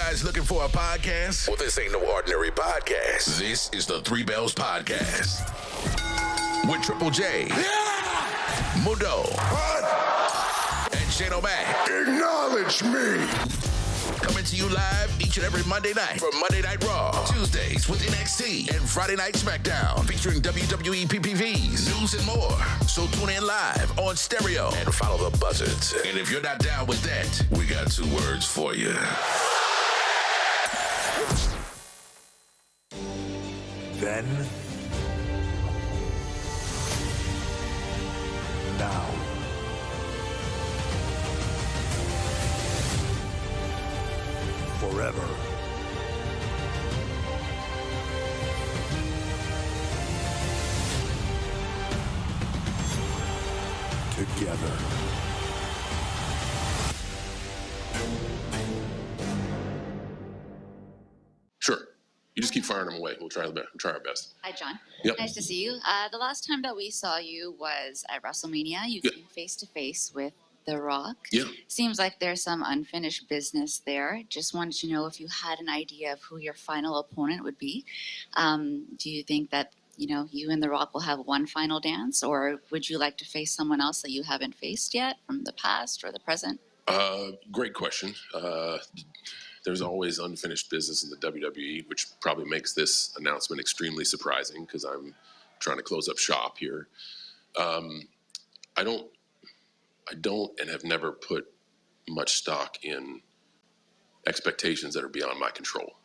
guys looking for a podcast? Well, this ain't no ordinary podcast. This is the Three Bells Podcast. With Triple J. Yeah! Mundo. What? And Shane O'Mac. Acknowledge me. Coming to you live each and every Monday night from Monday Night Raw, Tuesdays with NXT, and Friday Night SmackDown featuring WWE PPVs, news, and more. So tune in live on stereo and follow the buzzards. And if you're not down with that, we got two words for you. Then, now, forever. Together. Sure. You just keep firing them away. We'll try our best. Hi, John. Yep. Nice to see you. The last time that we saw you was at WrestleMania. You came face-to-face with The Rock. Yeah. Seems like there's some unfinished business there. Just wanted to know if you had an idea of who your final opponent would be. Do you think that, you and The Rock will have one final dance, or would you like to face someone else that you haven't faced yet from the past or the present? Great question. There's always unfinished business in the WWE, which probably makes this announcement extremely surprising because I'm trying to close up shop here. I don't and have never put much stock in expectations that are beyond my control.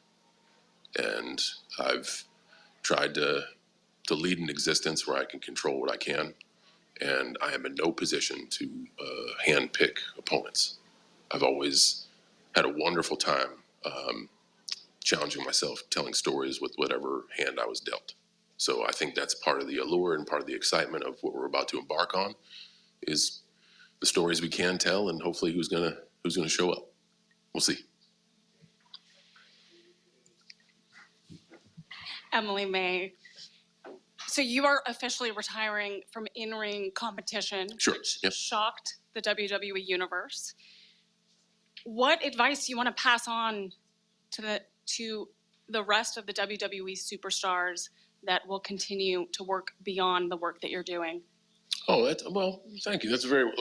And I've tried to lead an existence where I can control what I can. And I am in no position to handpick opponents. I've always had a wonderful time challenging myself, telling stories with whatever hand I was dealt. So I think that's part of the allure and part of the excitement of what we're about to embark on is the stories we can tell, and hopefully who's gonna show up. We'll see. Emily May. So you are officially retiring from in-ring competition, Sure. which Yep. shocked the WWE universe. What advice do you want to pass on to the rest of the WWE superstars that will continue to work beyond the work that you're doing? Oh, well, thank you. That's very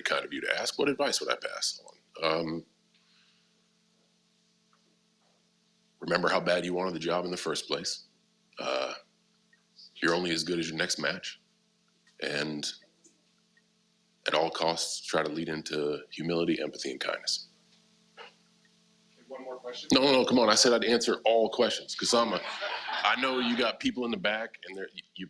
kind of you to ask. What advice would I pass on? Remember how bad you wanted the job in the first place. You're only as good as your next match. And at all costs, try to lead into humility, empathy, and kindness. One more question? No, come on. I said I'd answer all questions because I know you got people in the back, and you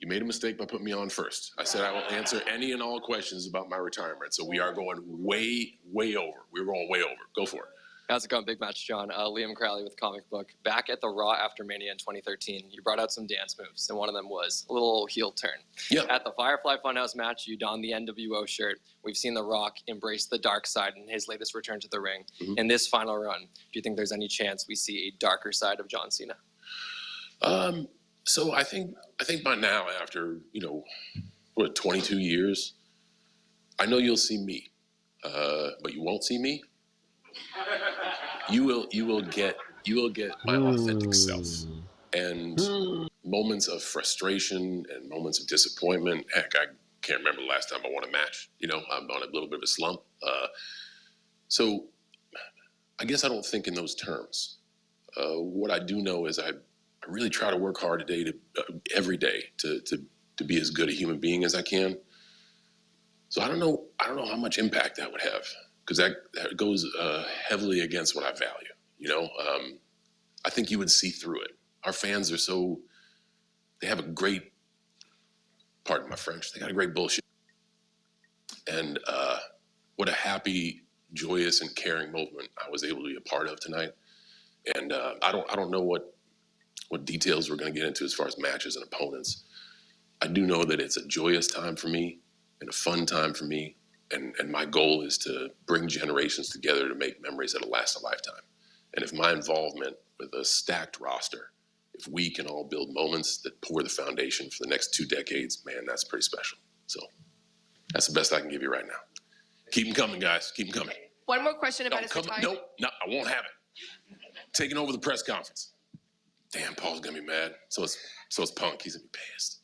made a mistake by putting me on first. I said I will answer any and all questions about my retirement. So we are going way, way over. We're going way over. Go for it. How's it going? Big match, John. Liam Crowley with Comic Book. Back at the Raw after Mania in 2013, you brought out some dance moves, and one of them was a little heel turn. Yeah. At the Firefly Funhouse match, you donned the NWO shirt. We've seen The Rock embrace the dark side in his latest return to the ring. Mm-hmm. In this final run, do you think there's any chance we see a darker side of John Cena? So I think by now, after 22 years, I know you'll see me, but you won't see me. You will get my authentic self, and moments of frustration and moments of disappointment. Heck, I can't remember the last time I won a match. I'm on a little bit of a slump. So I guess I don't think in those terms. What I do know is I really try to work hard every day to be as good a human being as I can. So I don't know how much impact that would have, because that goes heavily against what I value. I think you would see through it. Our fans they have a great, pardon my French, they got a great bullshit. And what a happy, joyous, and caring moment I was able to be a part of tonight. And I don't know what details we're going to get into as far as matches and opponents. I do know that it's a joyous time for me and a fun time for me. And my goal is to bring generations together to make memories that'll last a lifetime. And if my involvement with a stacked roster, if we can all build moments that pour the foundation for the next 2 decades, man, that's pretty special. So that's the best I can give you right now. Keep them coming, guys. Keep them coming. One more question about No, his come on. retirement. Nope, no, I won't have it. Taking over the press conference. Damn, Paul's gonna be mad. So it's Punk. He's gonna be pissed.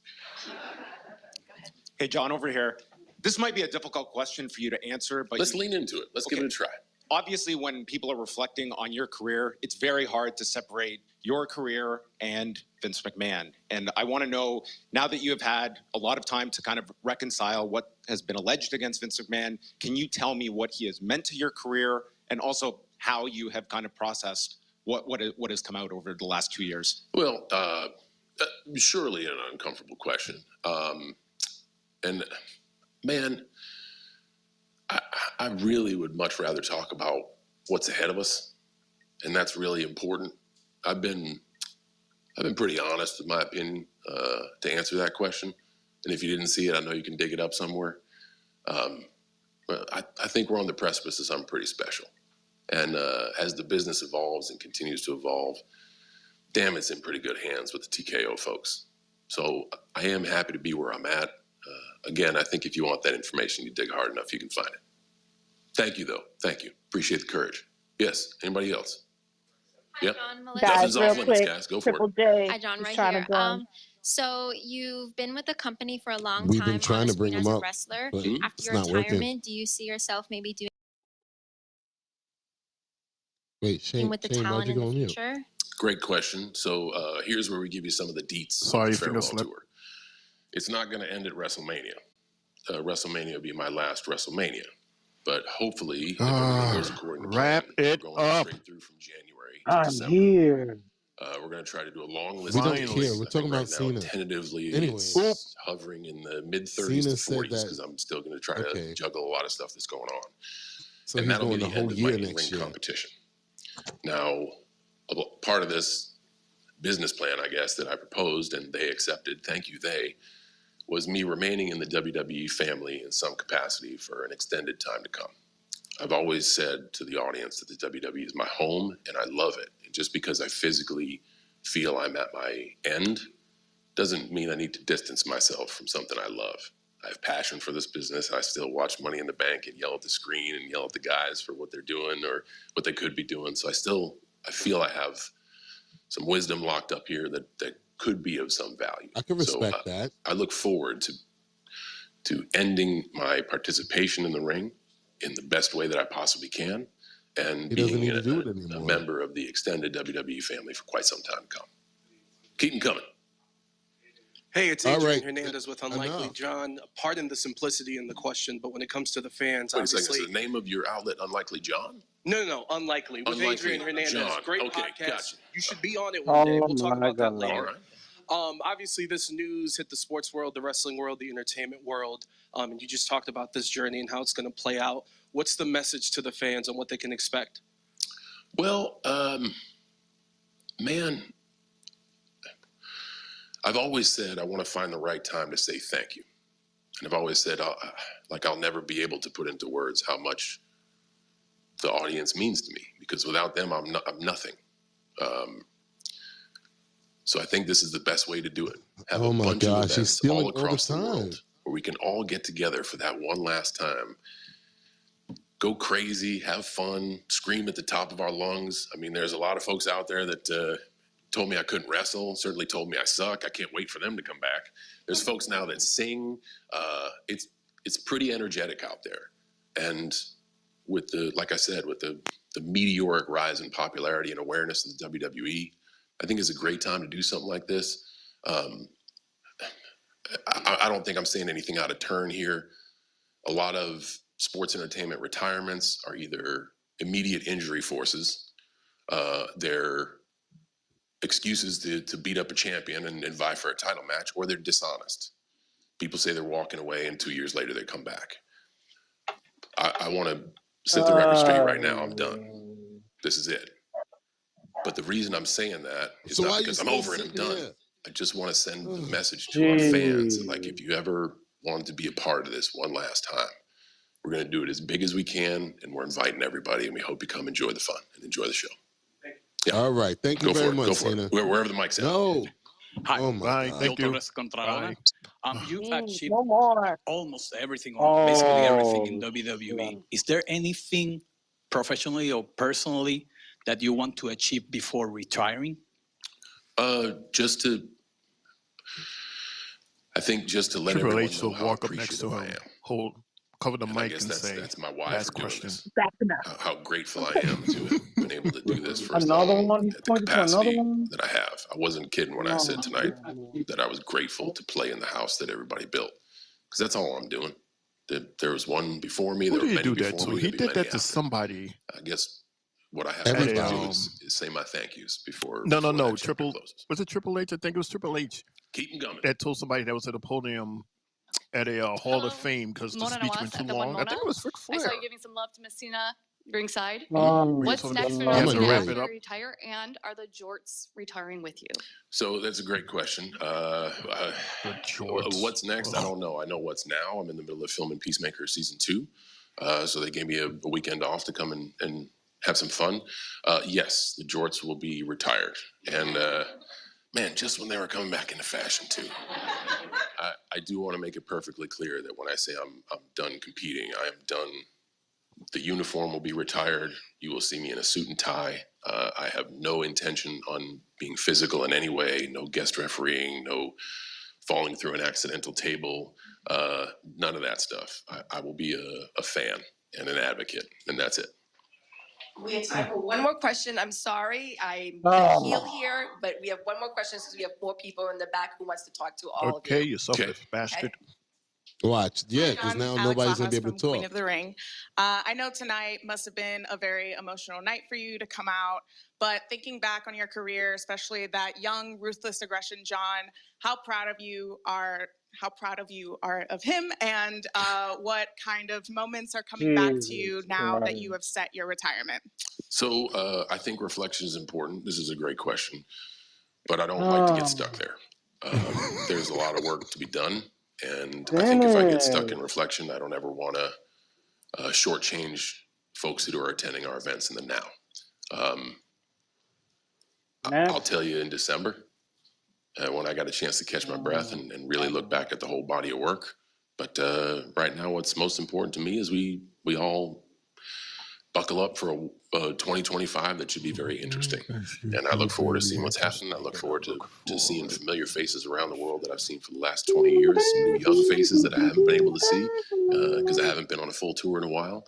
Hey, John, over here. This might be a difficult question for you to answer, but Let's lean into it. Let's give it a try. obviously when people are reflecting on your career, it's very hard to separate your career and Vince McMahon. And I want to know, now that you have had a lot of time to kind of reconcile what has been alleged against Vince McMahon, can you tell me what he has meant to your career and also how you have kind of processed what has come out over the last 2 years? Well, surely an uncomfortable question. And man, I really would much rather talk about what's ahead of us, and that's really important. I've been pretty honest with my opinion to answer that question. And if you didn't see it, I know you can dig it up somewhere. But I think we're on the precipice of something pretty special. And as the business evolves and continues to evolve, damn, it's in pretty good hands with the TKO folks. So I am happy to be where I'm at. Again, I think if you want that information, you dig hard enough, you can find it. Thank you, though. Thank you. Appreciate the courage. Yes. Anybody else? Yep. Guys, Nothing's real off limits, quick, guys. Go for Triple it. J. Hi, John, is right trying here. to join. So you've been with the company for a long We've time. been trying on the to bring screen him as a up, wrestler. but After it's your not working. retirement, do you see yourself maybe doing Wait, Shane, with the why'd talent you in go the on mute? future? Great question. So here's where we give you some of the deets. Sorry, of the finger farewell slip. tour. It's not going to end at WrestleMania. WrestleMania will be my last WrestleMania. But hopefully, if everything goes according to plan, Wrap it we're going up. straight through from January to I'm December. here. We're going to try to do a long list We of don't dates. care. We're I think talking right about now, Cena. tentatively, Anyway. it's hovering in the mid-30s Cena to said 40s that- because I'm still going to try Okay. to juggle a lot of stuff that's going on. So And he's that'll going be the the end whole of my year in-ring next year. competition. Now, part of this business plan, I guess, that I proposed and they accepted, thank you, they, was me remaining in the WWE family in some capacity for an extended time to come. I've always said to the audience that the WWE is my home and I love it. And just because I physically feel I'm at my end doesn't mean I need to distance myself from something I love. I have passion for this business. I still watch Money in the Bank and yell at the screen and yell at the guys for what they're doing or what they could be doing. So I feel I have some wisdom locked up here that could be of some value. I can respect so, that. I look forward to ending my participation in the ring in the best way that I possibly can and He doesn't being need to do it a anymore. member of the extended WWE family for quite some time to come. Keep them coming. Hey, it's All Adrian right. Hernandez with Unlikely Enough. John. Pardon the simplicity in the question, but when it comes to the fans, Wait a second, obviously... is the name of your outlet Unlikely John? No, Unlikely. With Unlikely Adrian Hernandez. John. Great Okay, podcast. gotcha. You should be on it one day. Oh We'll talk my about that God. later. All right. Obviously, this news hit the sports world, the wrestling world, the entertainment world. And you just talked about this journey and how it's going to play out. What's the message to the fans on what they can expect? Well, man, I've always said I want to find the right time to say thank you. And I've always said, I'll never be able to put into words how much the audience means to me, because without them, I'm nothing. So I think this is the best way to do it. Have Oh a my bunch gosh, of he's events stealing all all the across the time. world where we can all get together for that one last time. Go crazy, have fun, scream at the top of our lungs. I mean, there's a lot of folks out there that told me I couldn't wrestle, certainly told me I suck. I can't wait for them to come back. There's folks now that sing. It's pretty energetic out there. And with like I said, with the meteoric rise in popularity and awareness of the WWE, I think it's a great time to do something like this. I don't think I'm saying anything out of turn here. A lot of sports entertainment retirements are either immediate injury forces, they're excuses to beat up a champion and vie for a title match, or they're dishonest. People say they're walking away and 2 years later they come back. I want to set the record straight right now. I'm done. This is it. But the reason I'm saying that is not because I'm over it, I'm done. Here? I just want to send the message to our fans that, like, Jeez. if you ever wanted to be a part of this one last time, we're going to do it as big as we can, and we're inviting everybody, and we hope you come enjoy the fun and enjoy the show. Yeah. All right. Thank you Go very for it. much, Go for Cena. it. Wherever the mic's at. No. Hi. Oh my Bye. God. Thank you. Torres Contralora. You've achieved No more. almost everything, Oh, basically everything in WWE. yeah. Is there anything professionally or personally, that you want to achieve before retiring? Just to let Triple everyone H know will how walk up next to appreciative I him, am. cover the And I mic guess and that's say, my why last for doing question. this. How grateful I am to have been able to do this for as Another long one? He's at the pointing to another capacity one? that I have. I wasn't kidding when I Oh, said tonight my that I was grateful to play in the house that everybody built, because that's all I'm doing. There was one before me. Who There did were he many do that before to? me. He There'll be did many that to after. somebody. I guess what I have At left a, to do is say my thank yous before no, that chapter Triple, closes. was it Triple H? I think it was Triple H Keep them coming. that told somebody that was at a podium at a Hall of Fame because the Mona speech Nawaz went too at the one long. I Mona. think it was Ric I saw Flair. you giving some love to Miss Cena ringside. What's What's next for You have Miss to Cena wrap after it you up. retire? And are the Jorts retiring with you? So that's a great question. What's next? I don't know. I know what's now. I'm in the middle of filming Peacemaker season 2. So they gave me a weekend off to come and have some fun. Yes, the Jorts will be retired. And man, just when they were coming back into fashion too. I do want to make it perfectly clear that when I say I'm done competing, I am done. The uniform will be retired. You will see me in a suit and tie. I have no intention on being physical in any way, no guest refereeing, no falling through an accidental table, none of that stuff. I will be a fan and an advocate, and that's it. We have time for one more question. I'm sorry, I'm Oh. heel here, but we have one more question since we have more people in the back who wants to talk to all of Okay, you. you selfish bastard. Watch, yeah, because John, now Alex nobody's gonna Lajos be able from to talk. Queen of the Ring. I know tonight must have been a very emotional night for you to come out, but thinking back on your career, especially that young, ruthless aggression, John, how proud of you are of him, and what kind of moments are coming back to you now that you have set your retirement? So I think reflection is important. This is a great question, but I don't like to get stuck there. There's a lot of work to be done. And I think if I get stuck in reflection, I don't ever want to shortchange folks who are attending our events in the now. I'll tell you in December when I got a chance to catch my breath and really look back at the whole body of work. But right now, what's most important to me is we all buckle up for a 2025 that should be very interesting. And I look forward to seeing what's happening. I look forward to seeing familiar faces around the world that I've seen for the last 20 years, some new young faces that I haven't been able to see because I haven't been on a full tour in a while.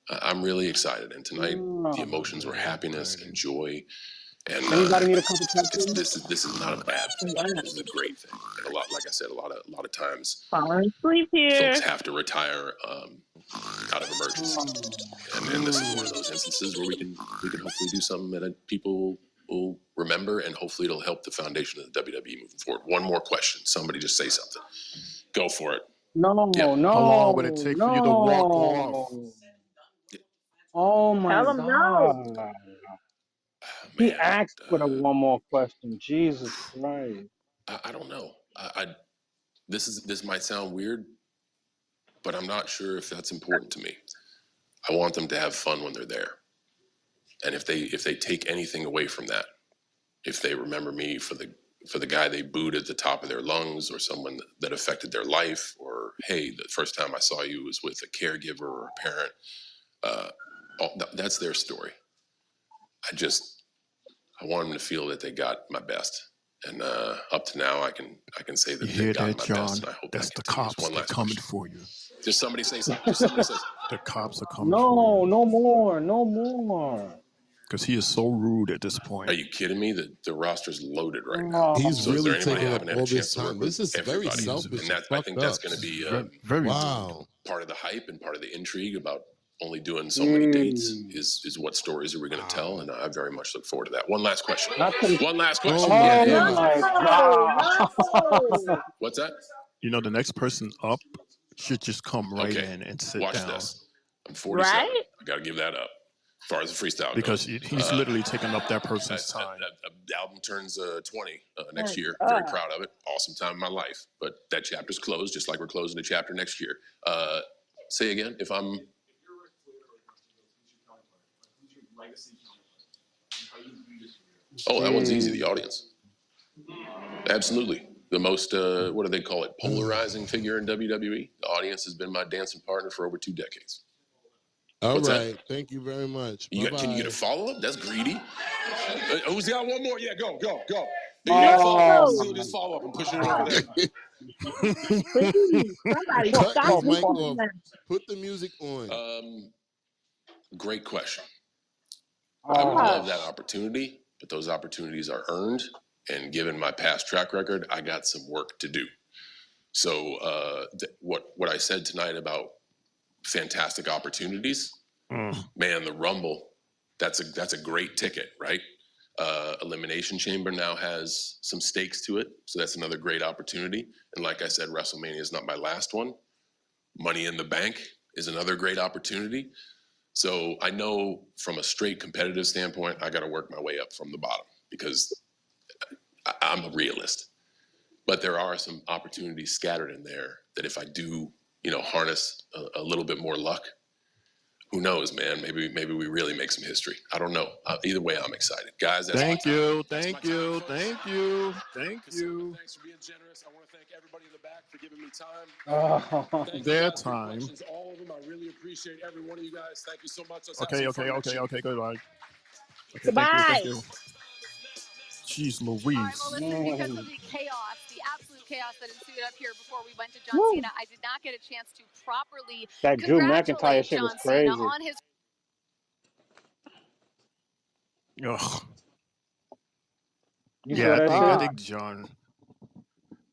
I'm really excited. And tonight, the emotions were happiness and joy. And Anybody need a cup of Pepsi? this is not a bad thing. This is a great thing. And a lot, like I said, a lot of times, Falling asleep here. folks have to retire out of emergency, and this is one of those instances where we can hopefully do something that people will remember, and hopefully it'll help the foundation of the WWE moving forward. One more question. Somebody just say something. Go for it. No, Yeah. no, How long would it take for you to walk off? Oh my Tell him no. God. He asked for the one more question. Jesus Christ. I don't know. This might sound weird, but I'm not sure if that's important to me. I want them to have fun when they're there. And if they take anything away from that, if they remember me for the guy they booed at the top of their lungs, or someone that affected their life, or hey, the first time I saw you was with a caregiver or a parent, that's their story. I want them to feel that they got my best. And up to now, I can say that You they've hear gotten that, my John? best, and I hope That's that the continues. cops. One They're last coming question. for you. Just somebody say something. Just somebody say something. The cops are coming for you. No, no more. No more. Because he is so rude at this point. Are you kidding me? The roster's loaded right now. He's So is there really anybody taking I up haven't had a all chance this to work time. with? This is very Everybody. selfish. And I think that's going to be very wow. part of the hype and part of the intrigue about only doing so many dates is what stories are we going to tell, and I very much look forward to that. One last question. One last question. Oh Yeah. my God. What's that? You know, the next person up should just come right in and sit Watch down. this. I'm 47. Right? I got to give that up. As far as the freestyle Because goes. he's literally taking up that person's time. That album turns 20 next Oh, year. God. Very proud of it. Awesome time in my life. But that chapter's closed, just like we're closing the chapter next year. Say again, if I'm... Oh, that one's easy, the audience. Absolutely. The most, what do they call it, polarizing figure in WWE. The audience has been my dancing partner for over 2 decades. All What's right. that? Thank you very much. Can you get a Bye-bye. follow-up? That's greedy. Who's got one more? Yeah, go. You Oh, got a follow-up. my Seal this follow-up and pushing it over there. Please, somebody Cut stop his this mic shit off. now. Put the music on. Great question. Oh. I would love that opportunity, but those opportunities are earned. And given my past track record, I got some work to do. So what I said tonight about fantastic opportunities, man, the Rumble, that's a great ticket, right? Elimination Chamber now has some stakes to it, so that's another great opportunity. And like I said, WrestleMania is not my last one. Money in the Bank is another great opportunity. So I know from a straight competitive standpoint, I got to work my way up from the bottom because I'm a realist. But there are some opportunities scattered in there that if I do, harness a little bit more luck, who knows, man? Maybe we really make some history. I don't know. Either way, I'm excited, guys. That's Thank my time. you. That's Thank my time, you. folks. Thank you. Thank you. Thanks for being generous. I want to thank everybody in the back for giving me time. Oh. Thank you Their guys for your time. questions, all of them. I really appreciate every one of you guys. Thank you so much. Let's have Okay, some okay, fun next okay, year. okay, good. Right. Okay, Goodbye. thank you. Jeez All right, Louise. well, listen, because of the chaos, the absolute chaos that ensued up here before we went to John Woo. Cena, I did not get a chance to properly That Drew McIntyre congratulate shit was John Cena crazy. on his. Ugh. You Yeah, saw that I shit? think John.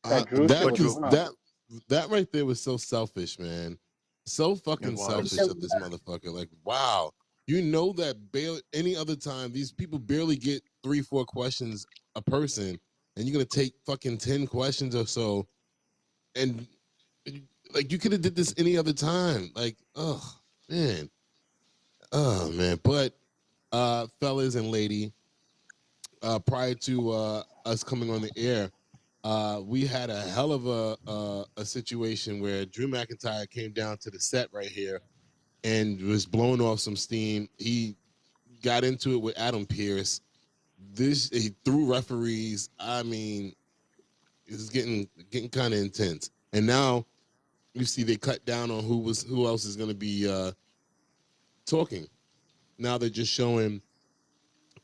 That Drew shit That was Drew. nuts. that right there was so selfish, man. So fucking It was. selfish of this motherfucker. Like, wow. You know that any other time these people barely get 3-4 questions a person, and you're gonna take fucking 10 questions or so, and like you could have did this any other time. Like, oh man. But fellas and lady, prior to us coming on the air, we had a hell of a situation where Drew McIntyre came down to the set right here and was blowing off some steam. He got into it with Adam Pearce. He threw referees. I mean, it's getting kind of intense. And now you see they cut down on who else is going to be talking. Now they're just showing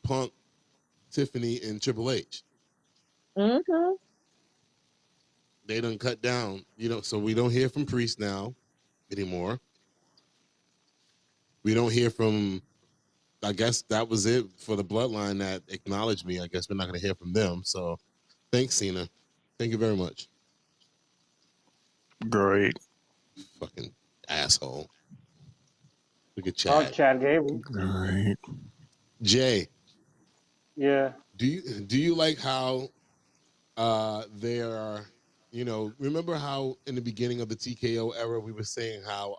Punk, Tiffany, and Triple H. Mm-hmm. They done cut down, so we don't hear from Priest now anymore. We don't hear from, I guess that was it for the bloodline that acknowledged me. I guess we're not going to hear from them. So thanks, Cena. Thank you very much. Great. Fucking asshole. Look at Oh, Chad. Chad Gable. Great. Jay. Yeah. Do you like how they are, remember how in the beginning of the TKO era we were saying how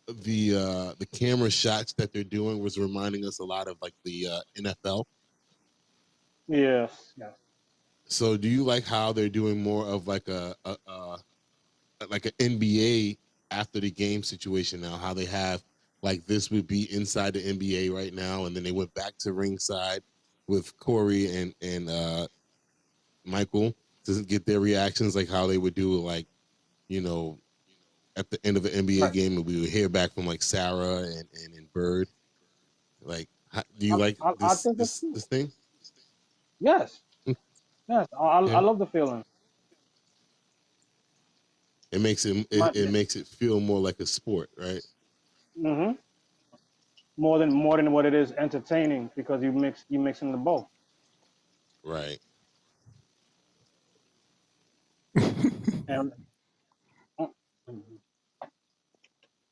the camera shots that they're doing was reminding us a lot of like the NFL. Yes. Yes. So do you like how they're doing more of like a like an NBA after the game situation now? How they have like this would be inside the NBA right now, and then they went back to ringside with Corey and Michael to get their reactions, like how they would do like, at the end of an NBA game, and we would hear back from like Sarah and Bird. Like, do you like I think this thing? Yes. Yes. I Yeah. love the feeling. It makes it makes it feel more like a sport, right? Mm-hmm. More than what it is entertaining, because you mixing the both. Right. And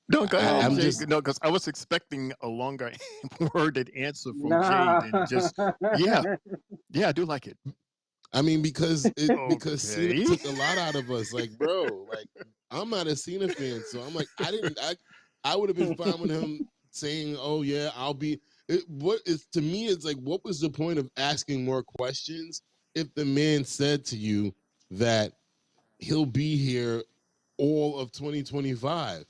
No, go ahead, I'm Jay. just No, because I was expecting a longer worded answer from nah. Jay than just yeah, I do like it. I mean, because Okay. Cena took a lot out of us. Like, bro, like I'm not a Cena fan, so I'm like, I would have been fine with him saying, "Oh yeah, I'll be." What is to me? It's like, what was the point of asking more questions if the man said to you that he'll be here all of 2025?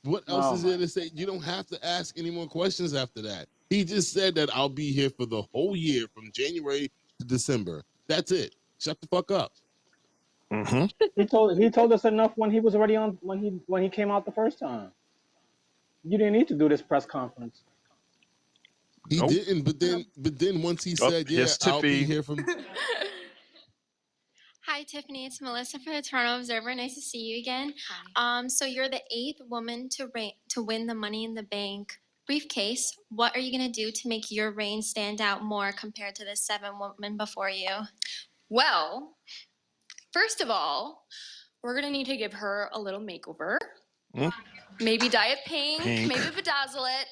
What else is there to say? You don't have to ask any more questions after that. He just said that I'll be here for the whole year from January to December. That's it. Shut the fuck up. Mm-hmm. He told us enough when he was already on when he came out the first time. You didn't need to do this press conference. He didn't, but then once he said, "Yeah, here's I'll be Tiffy. here from." Hi, Tiffany. It's Melissa for the Toronto Observer. Nice to see you again. So you're the 8th woman to win the Money in the Bank briefcase. What are you going to do to make your reign stand out more compared to the 7 women before you? Well, first of all, we're going to need to give her a little makeover. Maybe dye it pink, maybe bedazzle it.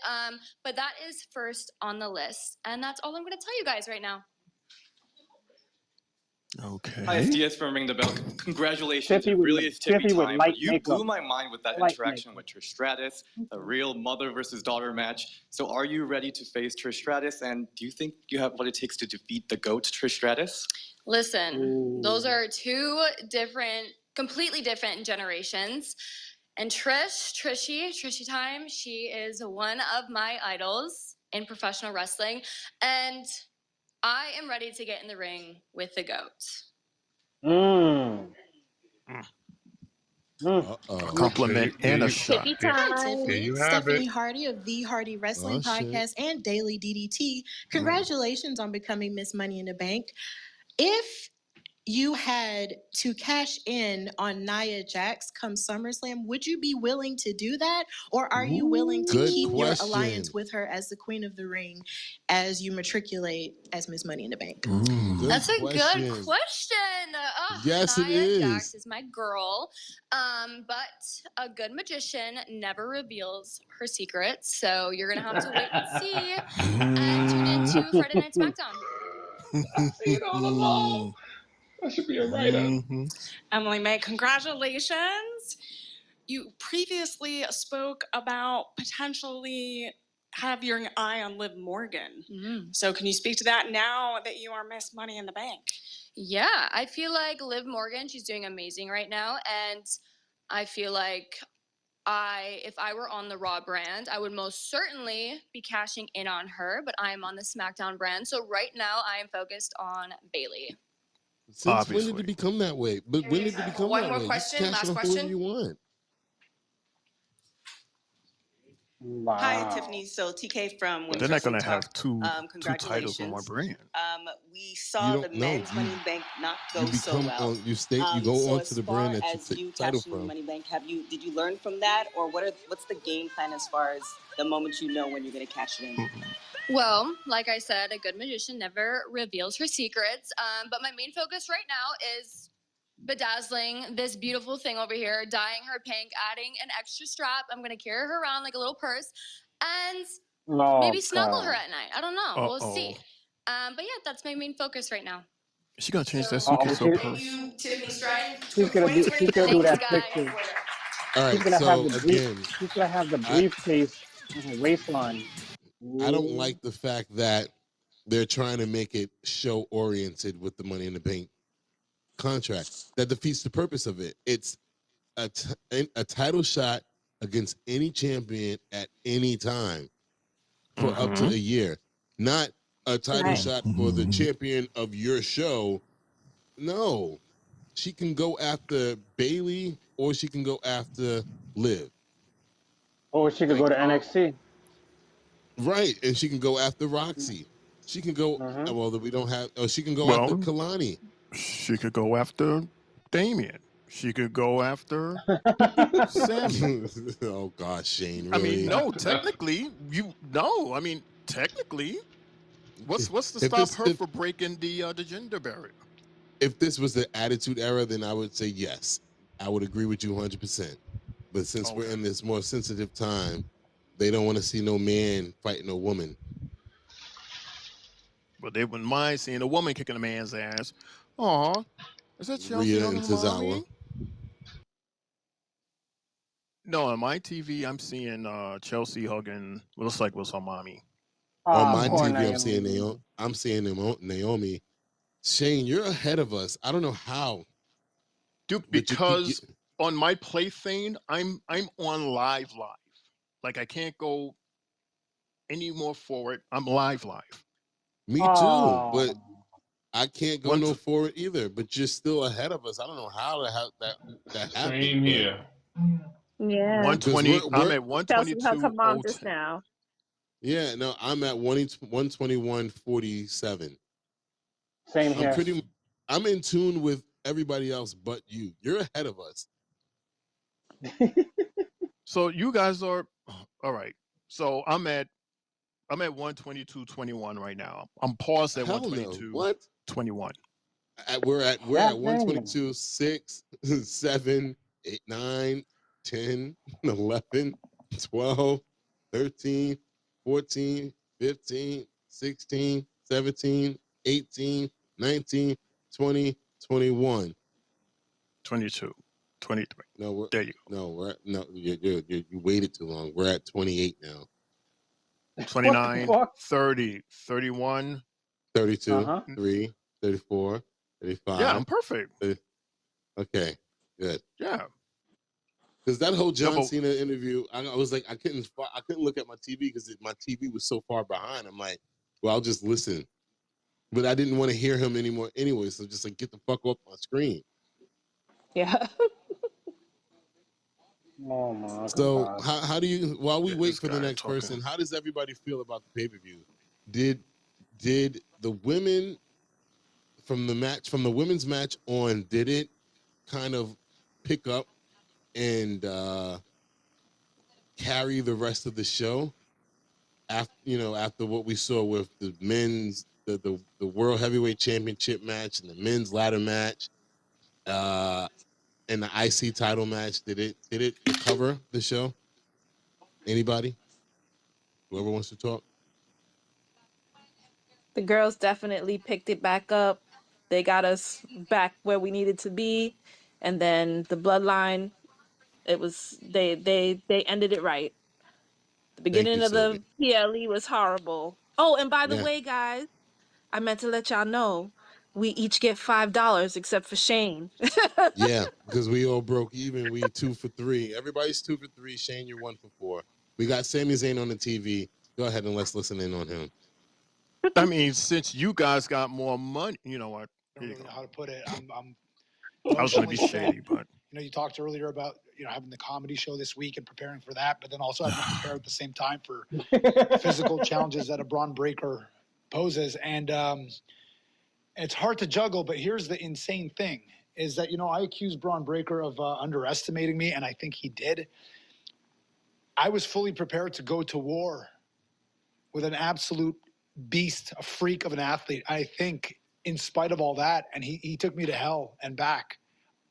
But that is first on the list. And that's all I'm going to tell you guys right now. Okay. Hi, it's Diaz from Ring the Bell. Congratulations. Tiffy It really is Tiffy with time. light But you makeup. blew my mind with that Light interaction with Trish Stratus, a real mother versus daughter match. So are you ready to face Trish Stratus? And do you think you have what it takes to defeat the GOAT, Trish Stratus? Listen, those are two completely different generations. And Trishy time, she is one of my idols in professional wrestling. And I am ready to get in the ring with the GOAT. A compliment and a shot. Tiffy time. Tiffany, Stephanie Hardy of The Hardy Wrestling Podcast and Daily DDT. Congratulations on becoming Miss Money in the Bank. If you had to cash in on Nia Jax come SummerSlam, would you be willing to do that? Or are you willing to keep your alliance with her as the Queen of the Ring as you matriculate as Miss Money in the Bank? That's a good question. Yes, Nia it is. Jax is my girl. But a good magician never reveals her secrets. So you're going to have to wait and see and tune into Friday Night SmackDown. I see it all along. That should be a write-up. Emily May, congratulations. You previously spoke about potentially have your eye on Liv Morgan. So can you speak to that now that you are Miss Money in the Bank? Yeah, I feel like Liv Morgan, she's doing amazing right now. And I feel like if I were on the Raw brand, I would most certainly be cashing in on her, but I am on the SmackDown brand. So right now I am focused on Bayley. Since when did it become that way? But when did it become One that more way? question, You last cash on question. whoever you want. Wow. Hi, Tiffany. So TK from But Women's they're not Wrestling going to have Talk. two Congratulations. titles on one brand. We saw the men's Money in the Bank not go so well. You go so on to the brand that you as take you the title cashing in from. Money in the Bank, did you learn from that, or what's the game plan as far as the moment you know when you're going to cash it in? Well, like I said, a good magician never reveals her secrets. But my main focus right now is bedazzling this beautiful thing over here, dyeing her pink, adding an extra strap. I'm going to carry her around like a little purse and maybe snuggle her at night. I don't know. We'll see. But yeah, that's my main focus right now. Is she going to change that suitcase to a purse? Tiffany Stratton. She's gonna do that picture. All right, She's gonna so have the again, she's gonna have the briefcase on her waistline. I don't like the fact that they're trying to make it show oriented with the Money in the Bank contract. That defeats the purpose of it. It's a title shot against any champion at any time for up to a year, not a title shot for the champion of your show. No, she can go after Bayley or she can go after Liv. Or she could go to NXT. Right, and she can go after Roxy. She can go. Well, we don't have. Oh, she can go after Kalani. She could go after Damien. She could go after Sammy. Oh gosh, Shane. Really? I mean, no. Technically, technically, what's to stop her from breaking the gender barrier? If this was the Attitude Era, then I would say yes. I would agree with you 100%. But since we're in this more sensitive time, they don't want to see no man fighting a woman. But they wouldn't mind seeing a woman kicking a man's ass. Aw, is that Chelsea Rhea on and her Tozawa. mommy? No, on my TV, I'm seeing Chelsea hugging what looks like was her mommy. On my TV, I'm seeing Naomi. Shane, you're ahead of us. I don't know how. Dude, because on my play thing, I'm on live. Like I can't go any more forward. I'm live. Me too, but I can't go no forward either. But you're still ahead of us. I don't know how that happened. Same here. Yeah. 120. I'm at Chelsea hugged her mom 122.010. just now. Yeah, no, I'm at 121.47. Same here. I'm in tune with everybody else but you. You're ahead of us. So you guys are all right. So I'm at 122.21 right now. I'm paused at Hell no. 122.21. What? We're at God 122, 6, 7, 8, 9, 10, 11, 12, 13, 14, 15, 16, 17, 18, 19, 20, 21. 22, 23. No, there you go. No, you waited too long. We're at 28 now. 29, 30, 31. 32, 3, 34, 35. Yeah, I'm perfect. Okay, good. Yeah. Because that whole John Cena interview, I was like, I couldn't look at my TV because my TV was so far behind. I'm like, well, I'll just listen. But I didn't want to hear him anymore anyway, so just like, get the fuck off my screen. Yeah. Oh my So God. how do you, while we wait for the guy next talking. person, how does everybody feel about the pay-per-view? Did the women from the women's match on, did it kind of pick up and carry the rest of the show after what we saw with the men's the World Heavyweight Championship match and the men's ladder match and the IC title match? Did it recover the show? Anybody? Whoever wants to talk. The girls definitely picked it back up. They got us back where we needed to be. And then the bloodline, it was they ended it right. The beginning of the PLE was horrible. Oh, and by the way, guys, I meant to let y'all know we each get $5 except for Shane. Yeah, because we all broke even. We 2 for 3. Everybody's 2 for 3. Shane, you're 1 for 4. We got Sami Zayn on the TV. Go ahead and let's listen in on him. I mean, since you guys got more money, you know what? I don't really know how to put it. I'm I was going to be emotionally shady, but you talked earlier about having the comedy show this week and preparing for that, but then also having to prepare at the same time for physical challenges that a Braun Breaker poses, and it's hard to juggle. But here's the insane thing: is that I accused Braun Breaker of underestimating me, and I think he did. I was fully prepared to go to war with an absolute beast, a freak of an athlete. I think, in spite of all that, and he took me to hell and back.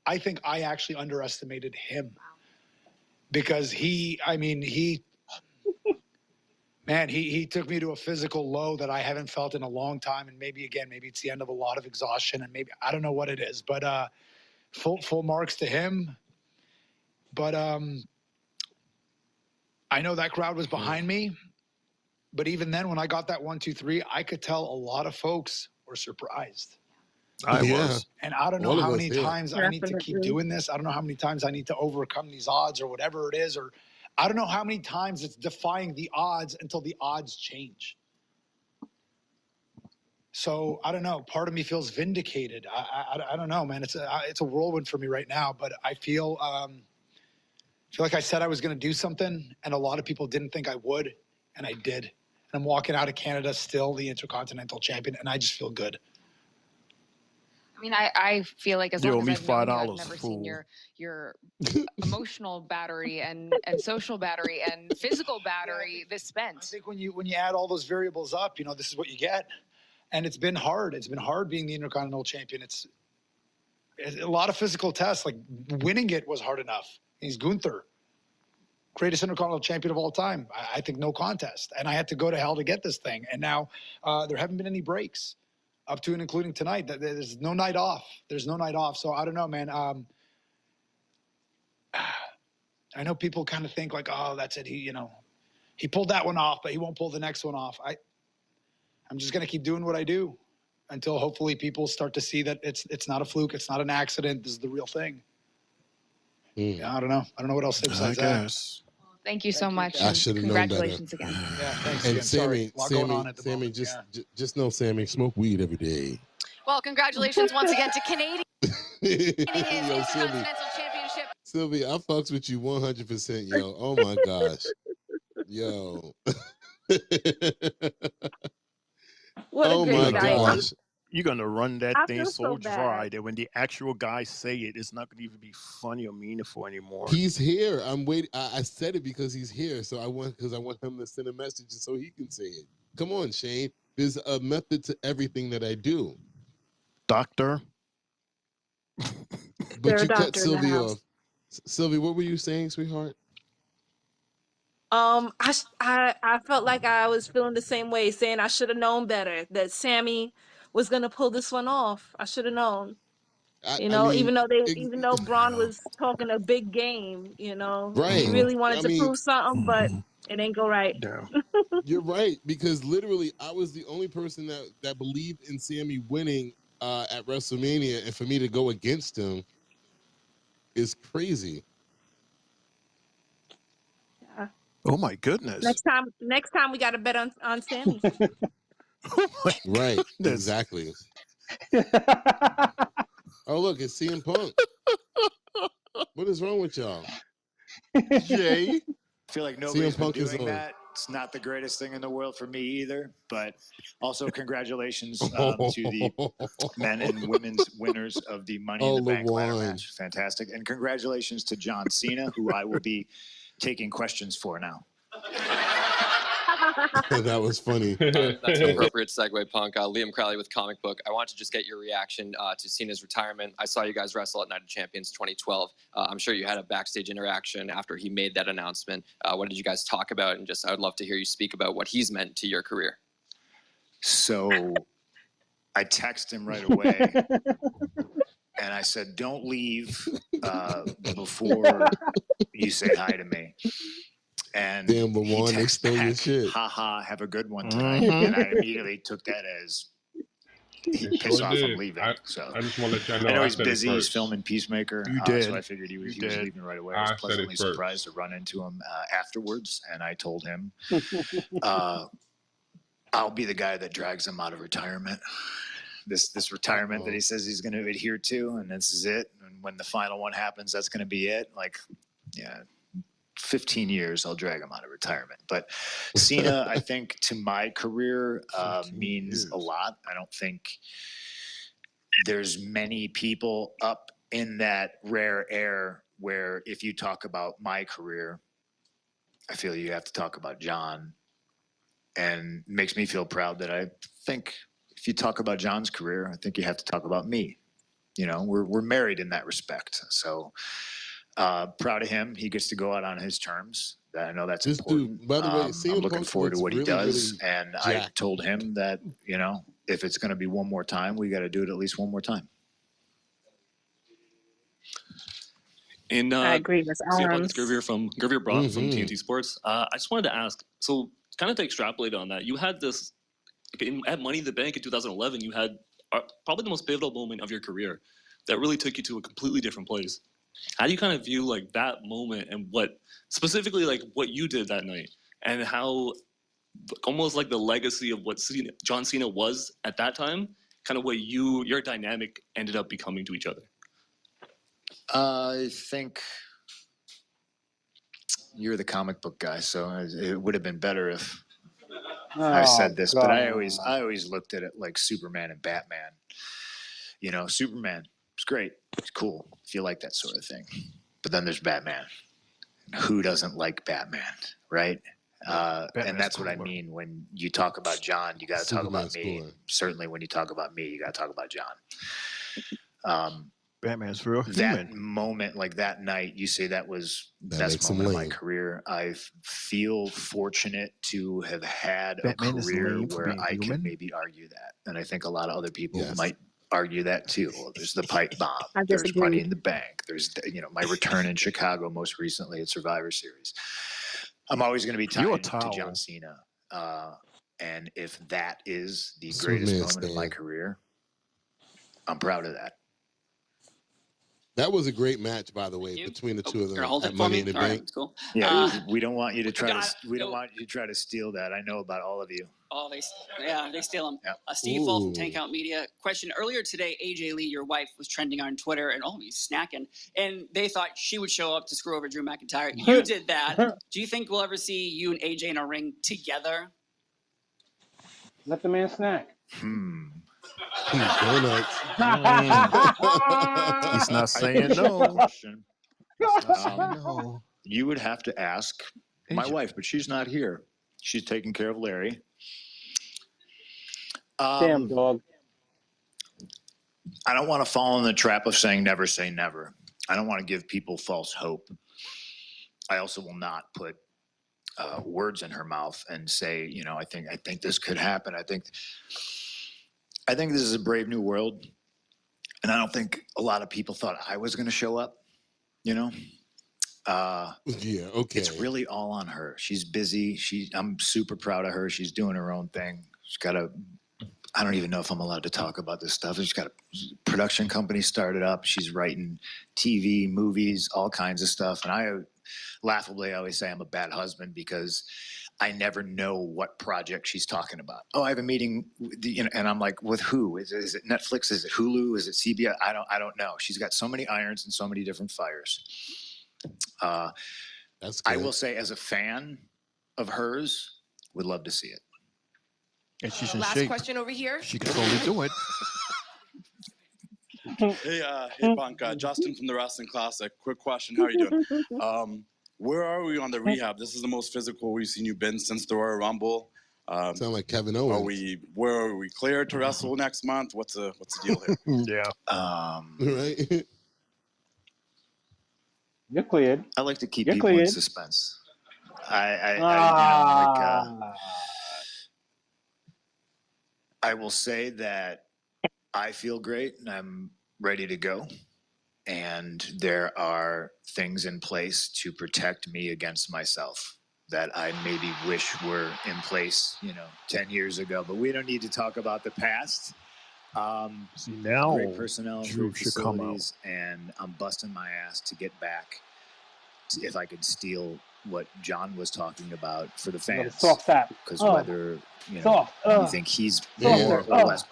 I think I actually underestimated him because he took me to a physical low that I haven't felt in a long time. And maybe it's the end of a lot of exhaustion, and maybe, I don't know what it is, but full marks to him. But I know that crowd was behind me. But even then, when I got that 1, 2, 3, I could tell a lot of folks were surprised. I was. And I don't know how many times I need to keep doing this. I don't know how many times I need to overcome these odds or whatever it is. Or I don't know how many times it's defying the odds until the odds change. So I don't know. Part of me feels vindicated. I don't know, man. It's a whirlwind for me right now. But I feel like I said I was going to do something, and a lot of people didn't think I would, and I did. And I'm walking out of Canada still the Intercontinental Champion, and I just feel good. I mean, I feel like as long as I've known you, I've never seen fool. your emotional battery and social battery and physical battery this spent. I think when you add all those variables up, this is what you get. And it's been hard. It's been hard being the Intercontinental Champion. It's a lot of physical tests. Like, winning it was hard enough. He's Gunther, greatest Intercontinental Champion of all time. I think no contest. And I had to go to hell to get this thing. And now there haven't been any breaks. Up to and including tonight. There's no night off. There's no night off. So I don't know, man. I know people kind of think like, oh, that's it. He pulled that one off, but he won't pull the next one off. I'm just going to keep doing what I do until hopefully people start to see that it's not a fluke. It's not an accident. This is the real thing. Yeah, I don't know. I don't know what else to say besides that. Thank you so much. I should have known better. Congratulations again. Yeah, thanks And again. Sorry. A lot going on at the Sammy, moment. just know, Sammy, smoke weed every day. Well, congratulations once again to Canadian Yo, Intercontinental Championship. Sylvia, I fucks with you 100%, yo. Oh my gosh. Yo. What a Oh great my guy. gosh. You're gonna run that I thing feel so so dry bad. that when the actual guys say it, it's not gonna even be funny or meaningful anymore. He's here. I'm waiting. I said it because he's here. So I want him to send a message so he can say it. Come on, Shane. There's a method to everything that I do. Doctor. But They're a you cut doctor in the Sylvia house. off. Sylvia, what were you saying, sweetheart? I felt like I was feeling the same way, saying I should have known better that Sammy was gonna pull this one off. I should have known. I mean, Even though Braun was talking a big game, he right. really wanted I to mean, prove something, but it ain't go right. you're right, because literally I was the only person that believed in Sammy winning at WrestleMania, and for me to go against him is crazy. Yeah. Oh my goodness. Next time we got to bet on Sammy. Right, exactly. Oh, look, it's CM Punk. What is wrong with y'all? Jay? I feel like nobody's CM been Punk is doing on. that. It's not the greatest thing in the world for me either. But also congratulations to the men and women's winners of the Money in the Bank ladder match. Fantastic. And congratulations to John Cena, who I will be taking questions for now. That was funny. That's an appropriate segue, Punk. Liam Crowley with Comic Book. I want to just get your reaction to Cena's retirement. I saw you guys wrestle at Night of Champions 2012. I'm sure you had a backstage interaction after he made that announcement. What did you guys talk about? And just, I would love to hear you speak about what he's meant to your career. So I texted him right away. And I said, don't leave before you say hi to me. And damn, he Lawan, they texted stole your back, shit. haha, have a good one tonight. And I immediately took that as he pissed off I'm leaving. I just want to let y'all know, I know I he's said it busy. He's first. filming Peacemaker. You did. So I figured he was leaving right away. I I was said it pleasantly first. surprised to run into him afterwards. And I told him, I'll be the guy that drags him out of retirement. This retirement that he says he's going to adhere to, and this is it. And when the final one happens, that's going to be it. Like, yeah, 15 years, I'll drag him out of retirement. But Cena, I think, to my career means a lot. I don't think there's many people up in that rare air where if you talk about my career, I feel you have to talk about John. And it makes me feel proud that I think if you talk about John's career, I think you have to talk about me. You know, we're married in that respect. So proud of him. He gets to go out on his terms. I know that's important. Dude, by the way, I'm looking forward to what he does. And I jacked. told him that, you know, if it's going to be one more time, we got to do it at least one more time. And I agree, Miss Arms. Gervier Brock from TNT Sports. I just wanted to ask, so kind of to extrapolate on that, you had this, at Money in the Bank in 2011, you had probably the most pivotal moment of your career that really took you to a completely different place. How do you kind of view like that moment and what, specifically like what you did that night and how almost like the legacy of what John Cena was at that time, kind of what your dynamic ended up becoming to each other? I think you're the comic book guy, so it would have been better if I said this, but I always looked at it like Superman and Batman. You know, Superman is great. It's cool if you like that sort of thing. But then there's Batman. Who doesn't like Batman, right? And that's what I mean when you talk about John, you got to talk about me. Certainly when you talk about me, you got to talk about John. Batman's real that human. moment, like that night, you say that was the best moment of my career. I feel fortunate to have had Batman a career is where I human? can maybe argue that. And I think a lot of other people might argue that too. Well, there's the pipe bomb. I There's disagree. Money in the Bank. There's, you know, my return in Chicago most recently at Survivor Series. I'm always going to be tied to John Cena. And if that is the greatest moment of my career, I'm proud of that. That was a great match, by the way, between the two of them. You're gonna hold at it for Money me? in the All right, Bank. that's cool. Yeah, we don't want you to try John, to. We don't want you to try to steal that. I know about all of you. Oh, they steal them. Yeah. Steve Fall from Tank Out Media. Question: earlier today, AJ Lee, your wife, was trending on Twitter, and he's snacking, and they thought she would show up to screw over Drew McIntyre. You did that. Do you think we'll ever see you and AJ in a ring together? Let the man snack. Donuts. He's not saying no. No. You would have to ask my wife, but she's not here. She's taking care of Larry. Damn dog. I don't want to fall in the trap of saying never say never. I don't want to give people false hope. I also will not put words in her mouth and say, I think this could happen. I think this is a brave new world, and I don't think a lot of people thought I was going to show up. Yeah, okay. It's really all on her. She's busy. I'm super proud of her. She's doing her own thing. She's got I don't even know if I'm allowed to talk about this stuff. She's got a production company started up. She's writing TV, movies, all kinds of stuff. And I always say I'm a bad husband because I never know what project she's talking about. Oh, I have a meeting, and I'm like, with who? Is it Netflix? Is it Hulu? Is it CBS? I don't know. She's got so many irons and so many different fires. That's good. I will say, as a fan of hers, would love to see it. And she's in Last shape. question over here. She can totally do it. Hey, Punk, Justin from the Wrestling Classic. Quick question, how are you doing? Where are we on the rehab? This is the most physical we've seen you been since the Royal Rumble. Sound like Kevin Owens. Where are we cleared to wrestle next month? What's the deal here? Yeah. Right. You're cleared. I like to keep You're people cleared. in suspense. I will say that I feel great and I'm ready to go. And there are things in place to protect me against myself that I maybe wish were in place, 10 years ago. But we don't need to talk about the past. See, now great personnel, Drew great should come out. facilities, and I'm busting my ass to get back. If I could steal what John was talking about for the fans, Soft tap. because Oh. whether you think he's Softer. more or less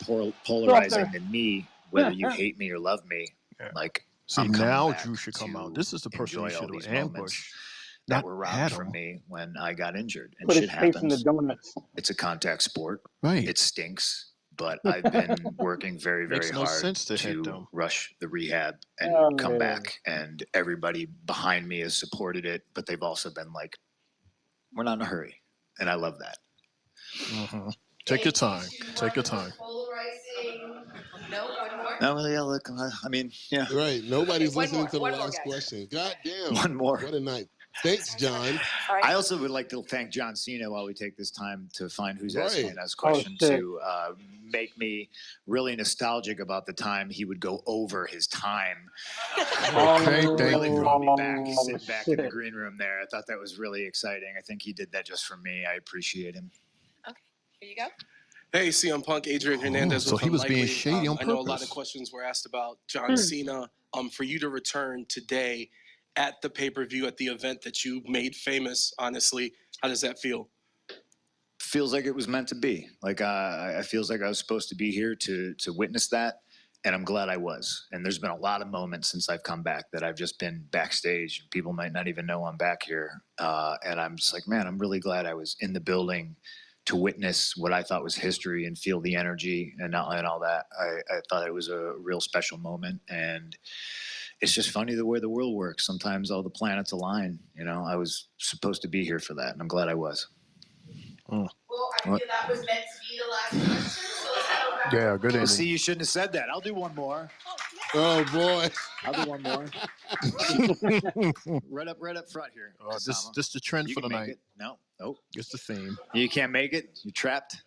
polarizing Softer. than me, whether you hate me or love me, See, I'm coming now back Drew should come out. This is the person enjoy you all should these have moments ambushed. that Not were robbed had from him. me when I got injured. And Put shit his face in the happens. donuts. It's a contact sport. Right. It stinks, but I've been working very, very Makes no hard sense to hit them. rush the rehab and Oh, come yeah. back. And everybody behind me has supported it, but they've also been like, we're not in a hurry. And I love that. Mm-hmm. Take your time. Take your time. No, one more. No, yeah, look, I mean, yeah. Right. Nobody's One listening more, to the one more, last guys. question. God damn. One more. What a night. Thanks, John. I also would like to thank John Cena while we take this time to find who's asking us Oh, questions shit. to make me really nostalgic about the time he would go over his time. Okay, thank Really you. brought me back, sit back in the shit. green room there. I thought that was really exciting. I think he did that just for me. I appreciate him. Here you go. Hey, CM Punk, Adrian Hernandez. so with he was being Unlikely. shady on I know a lot purpose. of questions were asked about John Cena. For you to return today at the pay-per-view at the event that you made famous, honestly, how does that feel? Feels like it was meant to be. Like I feels like I was supposed to be here to witness that, and I'm glad I was. And there's been a lot of moments since I've come back that I've just been backstage. People might not even know I'm back here, and I'm just like, man, I'm really glad I was in the building to witness what I thought was history and feel the energy and all that. I thought it was a real special moment, and it's just funny the way the world works. Sometimes all the planets align. I was supposed to be here for that, and I'm glad I was. Well, I feel that was meant to be the last question, so let's have a Yeah, good Well, ending. see, you shouldn't have said that. I'll do one more. Oh, boy. I'll do one more. right up front here. This the trend You for the can make night. it. No, nope. It's the theme. You can't make it. You're trapped.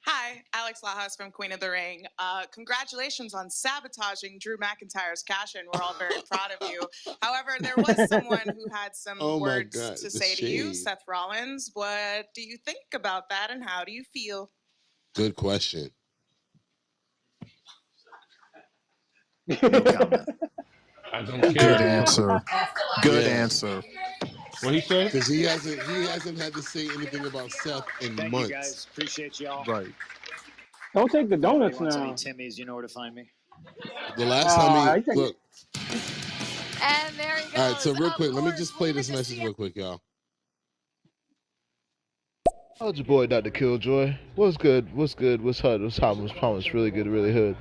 Hi, Alex Lajas from Queen of the Ring. Congratulations on sabotaging Drew McIntyre's cash-in. We're all very proud of you. However, there was someone who had some Oh my words God, to the say to you, shade. Seth Rollins. What do you think about that, and how do you feel? Good question. No comment. I don't Good care. answer. Good Yeah. answer. What he say? Because he hasn't had to say anything about Seth in Thank months. you, guys. Appreciate y'all. Right. Don't take the Anybody donuts wants any now. Timmy's, you know where to find me. The last time he I think look. And there he goes. All right, so real Of quick, let me course, just play leave it this to message CM. real quick, y'all. How's your boy, Dr. Killjoy? What's good? What's good? What's hot? What's hot? What's promised? Really good, really hood.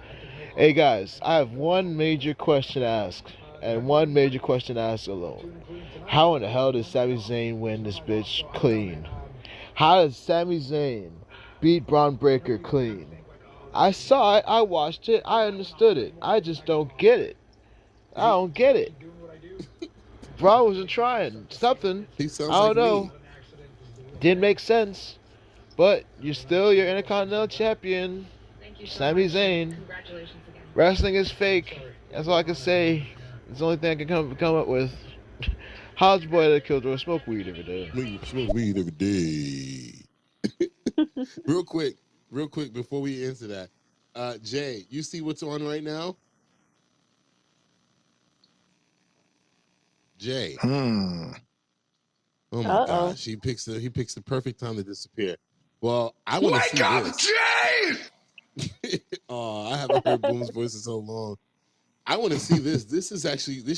Hey guys, I have one major question to ask, and one major question to ask alone. How in the hell did Sami Zayn win this bitch clean? How did Sami Zayn beat Braun Breaker clean? I saw it, I watched it, I understood it. I just don't get it. I don't get it. Braun wasn't trying. Something. He sounds I don't like know. me. Didn't make sense. But you're still your Intercontinental Champion, Sami Zayn. Wrestling is fake. That's all I can say. It's the only thing I can come up with. How's your boy that Killjoy? Smoke weed every day. Smoke weed every day. real quick, before we answer that, Jay, you see what's on right now? Jay. Oh my gosh, he picks the perfect time to disappear. Well, I want to see this. Jay! Oh, I haven't heard Boom's voice in so long. I want to see this. This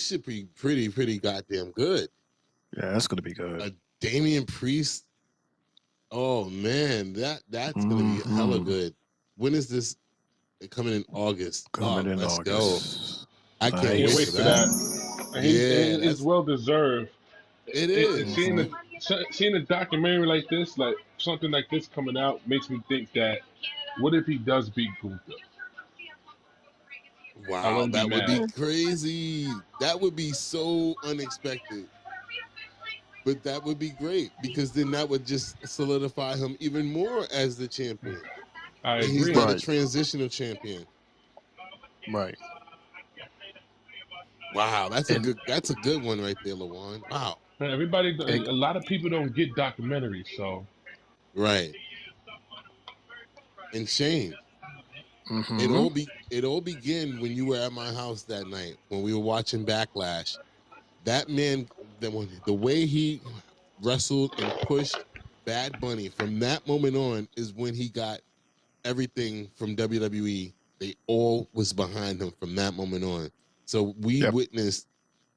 should be pretty goddamn good. Yeah, that's gonna be good. A Damian Priest. Oh man, that's gonna be hella good. When is this coming in August? Coming in let's August. go. I can't Can't wait wait for that. And Yeah, it's well deserved. It is. Seeing a documentary like this, like something like this coming out, makes me think that what if he does beat Gunther? I Wow, wouldn't that be would mad. be crazy. That would be so unexpected. But that would be great because then that would just solidify him even more as the champion. I And agree. he's not a transitional champion. Right. Wow, that's a good one right there, Lawan. Wow. A lot of people don't get documentaries, so. Right. And Shane, it all began when you were at my house that night when we were watching Backlash. That man, the way he wrestled and pushed Bad Bunny from that moment on is when he got everything from WWE. They all was behind him from that moment on. So we witnessed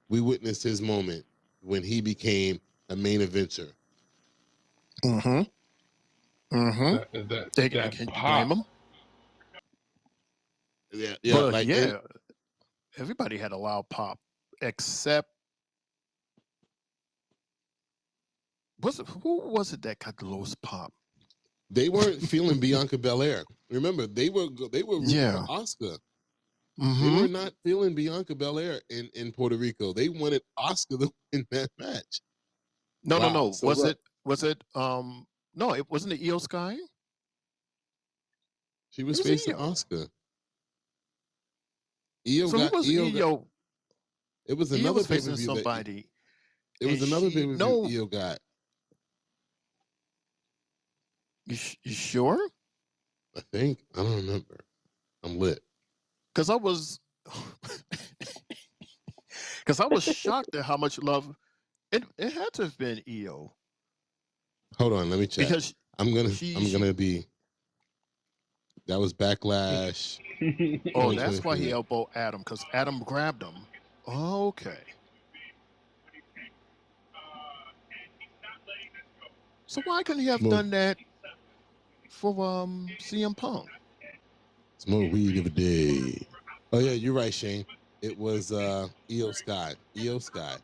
his moment when he became a main eventer. Can you blame him? Yeah, But everybody had a loud pop except who was it that got the lowest pop? They weren't feeling Bianca Belair. Remember, they were rooting for Asuka. They were not feeling Bianca Belair in Puerto Rico. They wanted Asuka to win that match. No. So was it no, it wasn't the Io Sky? She was facing Asuka. Io so got who was Io? It was Io another was pay-per-view facing somebody. It was another pay-per-view Io got. You sure? I think. I don't remember. I'm lit. Because I was shocked at how much love it had to have been Io. Hold on, let me check. Because I'm gonna be. That was Backlash. Oh, that's why he elbowed Adam, because Adam grabbed him. Okay. So why couldn't he have done that for CM Punk? Smoke weed every day. Oh yeah, you're right, Shane. It was Io Sky. Io Sky.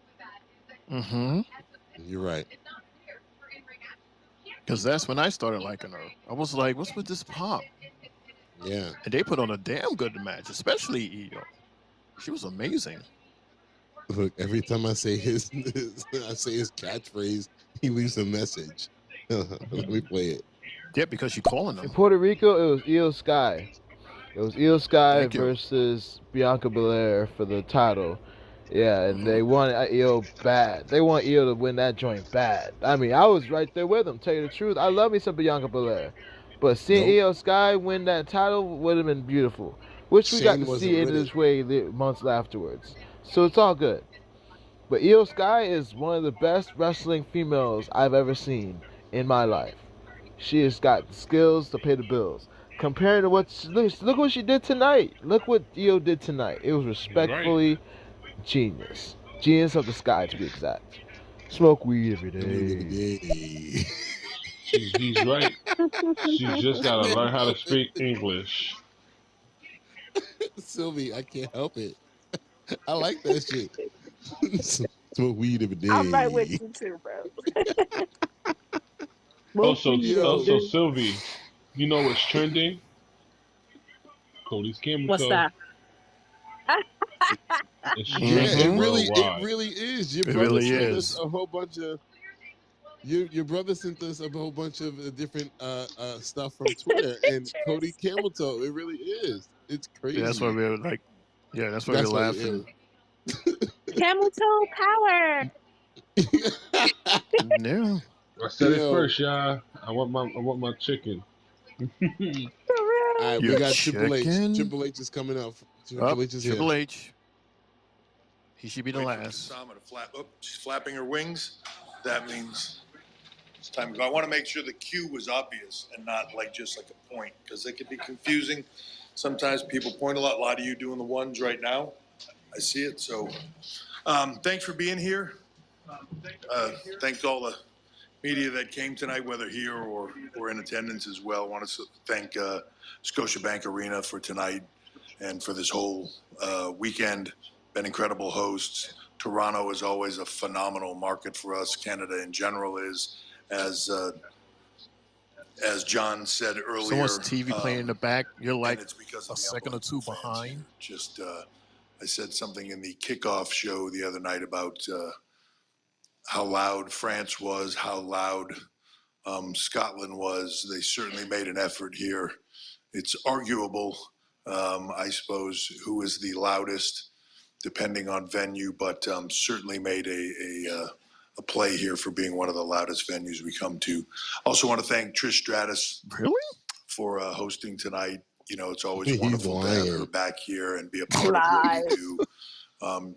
You're right. Because that's when I started liking her. I was like, what's with this pop? Yeah. And they put on a damn good match, especially Io. She was amazing. Look, every time I say his catchphrase, he leaves a message. Let me play it. Yeah, because you're calling them. In Puerto Rico, it was Io Sky. It was Io Sky versus Bianca Belair for the title. Yeah, and they wanted Io bad. They want Io to win that joint bad. I mean, I was right there with them, tell you the truth. I love me some Bianca Belair. But seeing Io Sky win that title would have been beautiful. Which we got to see in this way months afterwards. So it's all good. But Io Sky is one of the best wrestling females I've ever seen in my life. She has got the skills to pay the bills. Comparing to look what she did tonight. Look what Io did tonight. It was respectfully genius. Genius of the sky, to be exact. Smoke weed every day. He's right. She just got to learn how to speak English. Sylvie, I can't help it. I like that shit. Smoke weed every day. I'm right with you too, bro. Also, Sylvie, you know what's trending? Cody's camel What's toe. that? It's Yeah, trending it worldwide. really is. Your It brother really sent is. us a whole bunch of your brother sent us a whole bunch of different stuff from Twitter and Cody Camel Toe. It really is. It's crazy. Yeah, that's why we were like, yeah, that's why That's we're why laughing. Camel toe power. Yeah. I said it first, y'all. I want my chicken. For real. All right, we Your got Triple H. chicken? Triple H is coming up. Triple Up, H is Triple here. H. He should be the Wait last. for Kasama to flap. Oh, she's flapping her wings. That means it's time to go. I want to make sure the cue was obvious and not like just like a point, because it can be confusing. Sometimes people point a lot. A lot of you doing the ones right now. I see it. So thanks for being here. Thanks to all the media that came tonight, whether here or in attendance as well. I want to thank Scotiabank Arena for tonight and for this whole weekend. Been incredible hosts. Toronto is always a phenomenal market for us. Canada in general is, as John said earlier. Someone's TV playing in the back. You're like it's because a of the second or two unbelievable fans behind. here. Just I said something in the kickoff show the other night about how loud France was, how loud Scotland was. They certainly made an effort here. It's arguable, I suppose, who is the loudest, depending on venue, but certainly made a play here for being one of the loudest venues we come to. Also want to thank Trish Stratus for hosting tonight. You know, it's always wonderful to have her back here and be a part of what we do.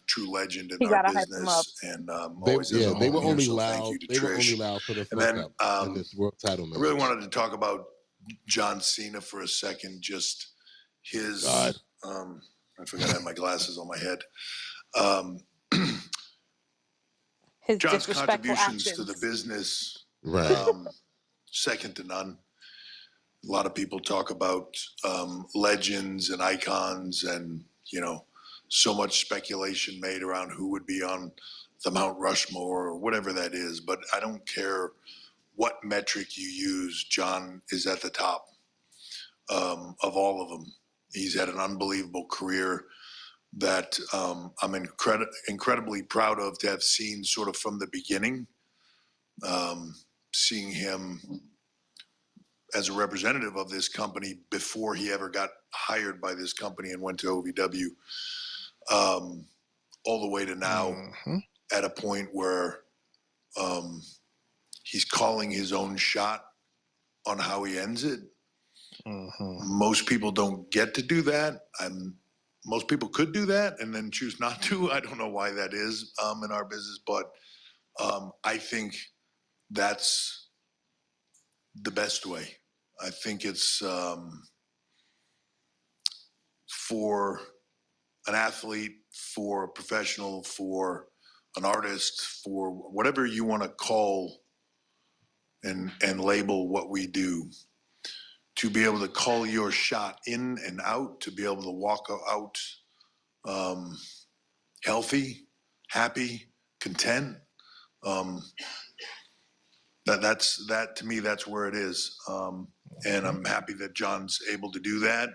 True legend in He our gotta hype him up. business, and always has a They were home here, only so loud. thank you to They were only Trish. loud for the And fuck then up in this world title match. I really wanted to talk about John Cena for a second. Just his, I forgot I had my glasses on my head. His John's disrespectful contributions to actions. the business, right? Second to none. A lot of people talk about legends and icons, and you know, so much speculation made around who would be on the Mount Rushmore or whatever that is. But I don't care what metric you use. John is at the top of all of them. He's had an unbelievable career that I'm incredibly proud of to have seen sort of from the beginning. Seeing him as a representative of this company before he ever got hired by this company and went to OVW, all the way to now, at a point where he's calling his own shot on how he ends it. Most people don't get to do that. Most people could do that and then choose not to. I don't know why that is in our business, but I think that's the best way. I think it's for an athlete, for a professional, for an artist, for whatever you want to call and label what we do, to be able to call your shot in and out, to be able to walk out healthy, happy, content. That to me, that's where it is. And I'm happy that John's able to do that.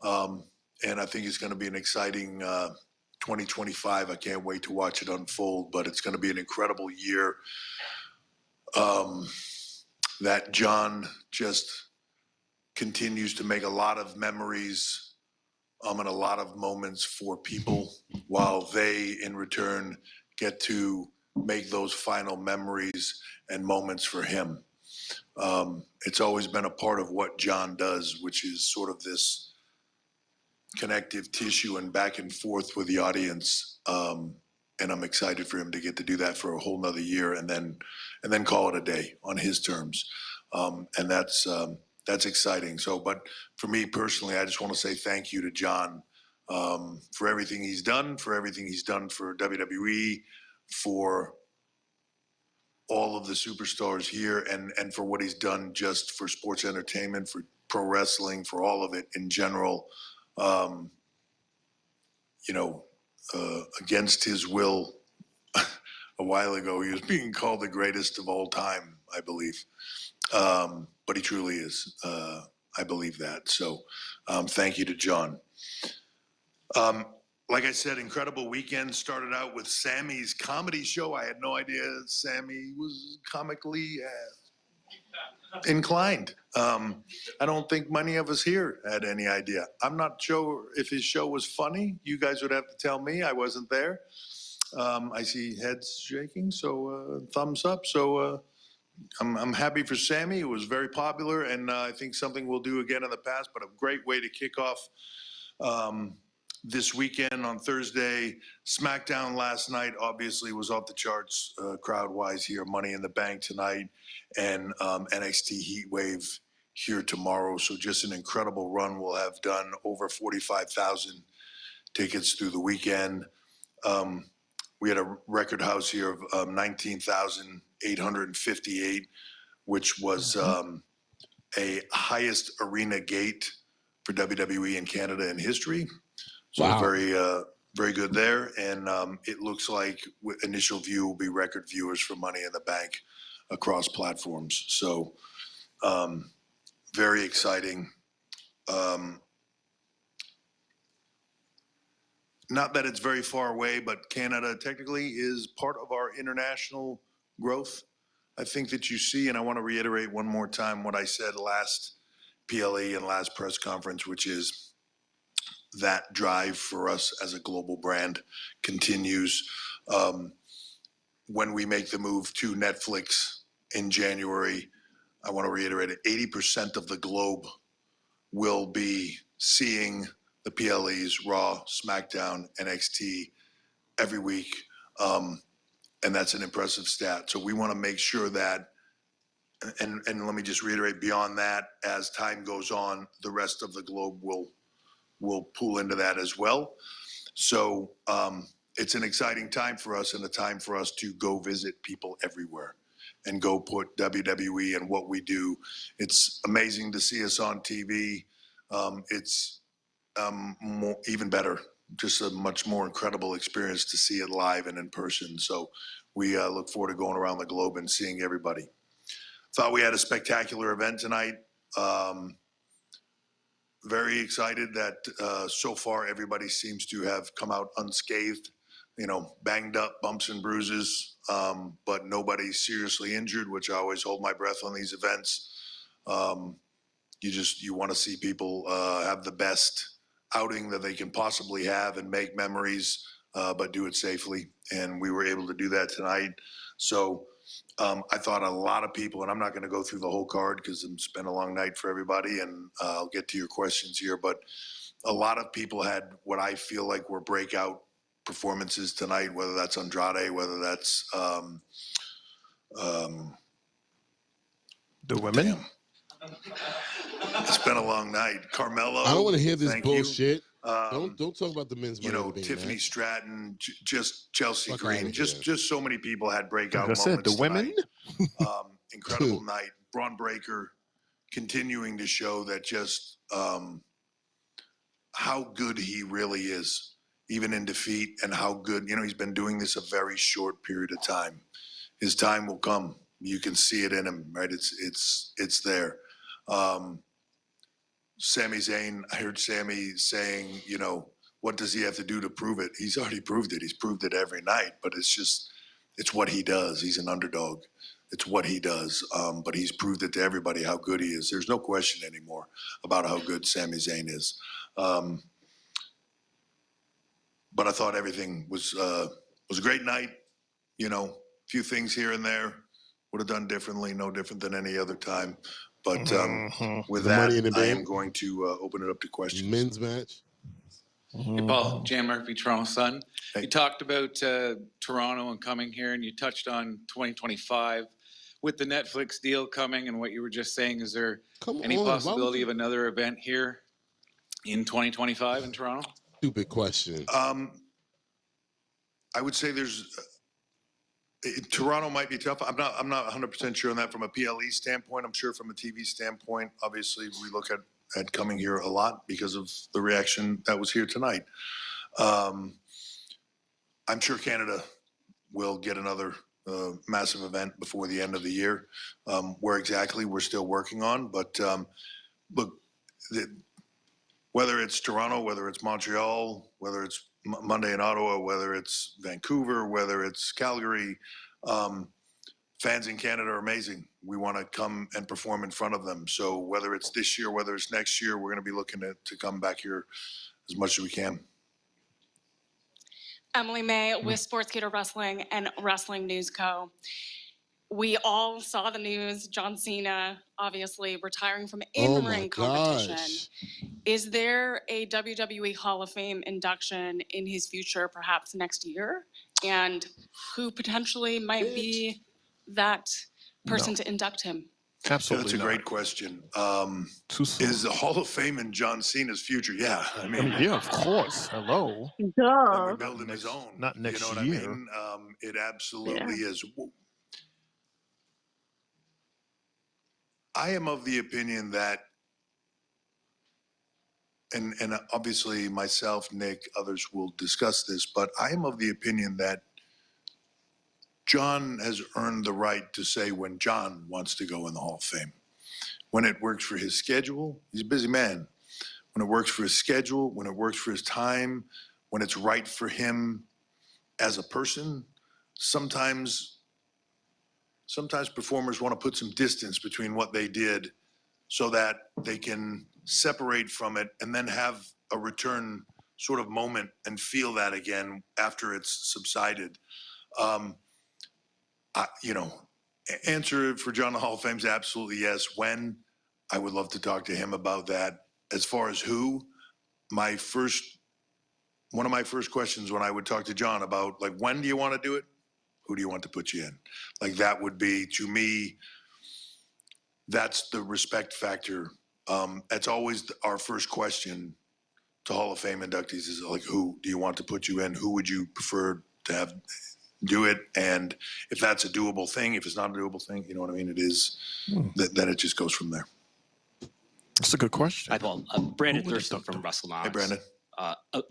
And I think it's going to be an exciting 2025. I can't wait to watch it unfold, but it's going to be an incredible year. That John just continues to make a lot of memories and a lot of moments for people, while they in return get to make those final memories and moments for him. It's always been a part of what John does, which is sort of this connective tissue and back and forth with the audience. And I'm excited for him to get to do that for a whole nother year and then call it a day on his terms. And that's exciting. So, but for me personally, I just want to say thank you to John for everything he's done for WWE, for all of the superstars here, and for what he's done just for sports entertainment, for pro wrestling, for all of it in general. Against his will, a while ago, he was being called the greatest of all time, I believe. But he truly is. I believe that. So thank you to John. Like I said, incredible weekend. Started out with Sammy's comedy show. I had no idea Sammy was comically inclined. I don't think many of us here had any idea. I'm not sure if his show was funny. You guys would have to tell me. I wasn't there. I see heads shaking, so thumbs up. So I'm happy for Sammy. It was very popular, and I think something we'll do again in the past, but a great way to kick off this weekend on Thursday. SmackDown last night obviously was off the charts crowd-wise here. Money in the Bank tonight, and NXT Heatwave here tomorrow. So just an incredible run. We'll have done over 45,000 tickets through the weekend. We had a record house here of 19,858, which was a highest arena gate for WWE in Canada in history. So Wow. very good there. And it looks like initial view will be record viewers for Money in the Bank across platforms. So very exciting. Not that it's very far away, but Canada technically is part of our international growth. I think that you see, and I want to reiterate one more time what I said last PLE and last press conference, which is that drive for us as a global brand continues. When we make the move to Netflix in January, I want to reiterate it, 80% of the globe will be seeing the PLEs, Raw, SmackDown, NXT every week. And that's an impressive stat. So we want to make sure that, and let me just reiterate, beyond that, as time goes on, the rest of the globe will pull into that as well. So it's an exciting time for us, and a time for us to go visit people everywhere and go put WWE and what we do. It's amazing to see us on TV. It's even better, just a much more incredible experience to see it live and in person. So we look forward to going around the globe and seeing everybody. Thought we had a spectacular event tonight. Very excited that so far everybody seems to have come out unscathed, banged up, bumps and bruises, but nobody seriously injured, which I always hold my breath on these events. You want to see people have the best outing that they can possibly have and make memories, but do it safely. And we were able to do that tonight. So I thought a lot of people, and I'm not going to go through the whole card because it's been a long night for everybody, and I'll get to your questions here, but a lot of people had what I feel like were breakout performances tonight, whether that's Andrade, whether that's the women. Damn. It's been a long night. Carmelo. I don't want to hear this thank bullshit. You. Don't talk about the men's. Tiffany match. Stratton, just Chelsea Fuck Green, outta just so many people had breakout Like I moments said, the women. tonight. Incredible night. Braun Breaker continuing to show that just how good he really is, even in defeat, and how good, he's been doing this a very short period of time. His time will come. You can see it in him, right? It's there. Sami Zayn, I heard Sami saying, what does he have to do to prove it? He's already proved it. He's proved it every night, but it's what he does. He's an underdog. It's what he does. But he's proved it to everybody how good he is. There's no question anymore about how good Sami Zayn is. But I thought everything was a great night. A few things here and there would have done differently, no different than any other time. But with The Money in that, the I Bank. am going to open it up to questions. Men's match. Hey, Paul, Jan Murphy, Toronto Sun. You talked about Toronto and coming here, and you touched on 2025. With the Netflix deal coming and what you were just saying, is there any possibility of another event here in 2025 in Toronto? Stupid question. I would say Toronto might be tough. I'm not 100% sure on that from a PLE standpoint. I'm sure from a TV standpoint, obviously we look at coming here a lot because of the reaction that was here tonight. I'm sure Canada will get another massive event before the end of the year. Where exactly we're still working on, but look, whether it's Toronto, whether it's Montreal, whether it's Monday in Ottawa, whether it's Vancouver, whether it's Calgary, fans in Canada are amazing. We want to come and perform in front of them. So whether it's this year, whether it's next year, we're going to be looking to come back here as much as we can. Emily May with Sportskeeda Wrestling and Wrestling News Co. We all saw the news, John Cena obviously retiring from in-ring competition. Is there a WWE Hall of Fame induction in his future, perhaps next year? And who potentially might be that person to induct him? Absolutely, that's a great question. Is the Hall of Fame in John Cena's future? Yeah, I mean, yeah, of course. Hello. That would build him his own. Not next year. You know what I mean? It absolutely is. I am of the opinion that, and obviously myself, Nick, others will discuss this, but I am of the opinion that John has earned the right to say when John wants to go in the Hall of Fame. When it works for his schedule, he's a busy man. When it works for his schedule, when it works for his time, when it's right for him as a person, sometimes performers want to put some distance between what they did so that they can separate from it and then have a return sort of moment and feel that again after it's subsided. Answer for John the Hall of Fame is absolutely yes. When? I would love to talk to him about that. As far as who, one of my first questions when I would talk to John about, like, when do you want to do it? Who do you want to put you in? Like, that would be, to me, that's the respect factor. That's always our first question to Hall of Fame inductees is, like, who do you want to put you in? Who would you prefer to have do it? And if that's a doable thing, if it's not a doable thing, you know what I mean? It is, then it just goes from there. That's a good question. Hi, Paul. Brandon Thurston from WrestleNomics. Hey, Brandon.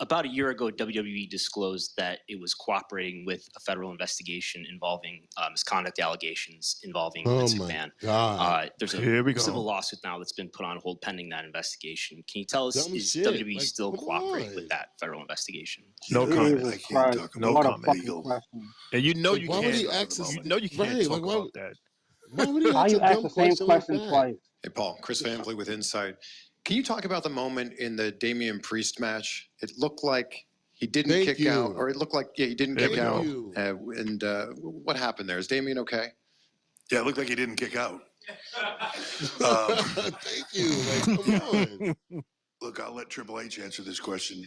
About a year ago, WWE disclosed that it was cooperating with a federal investigation involving misconduct allegations involving Vince McMahon. There's a civil lawsuit now that's been put on hold pending that investigation. Can you tell us, is WWE still cooperating with that federal investigation? No comment. I can't talk about No comment. legal. And you know you why would can't. he ask us? You know you can't talk about that. Why would he How ask you a ask dumb the same question like twice? Hey, Paul, Chris Van Vliet with Insight. Can you talk about the moment in the Damian Priest match? It looked like he didn't kick out, or it looked like, he didn't kick out. And what happened there? Is Damian okay? Yeah, it looked like he didn't kick out. Thank you. Like, come on. Look, I'll let Triple H answer this question.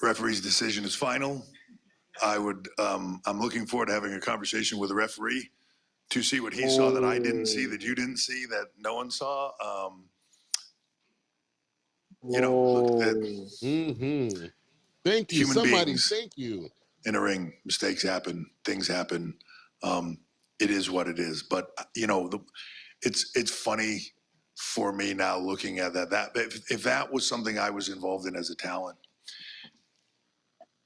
Referee's decision is final. I'm looking forward to having a conversation with the referee to see what he saw that I didn't see, that you didn't see, that no one saw. Thank you. Human Somebody, beings thank you. in a ring, mistakes happen, things happen. It is what it is. But it's funny for me now looking at that. If that was something I was involved in as a talent,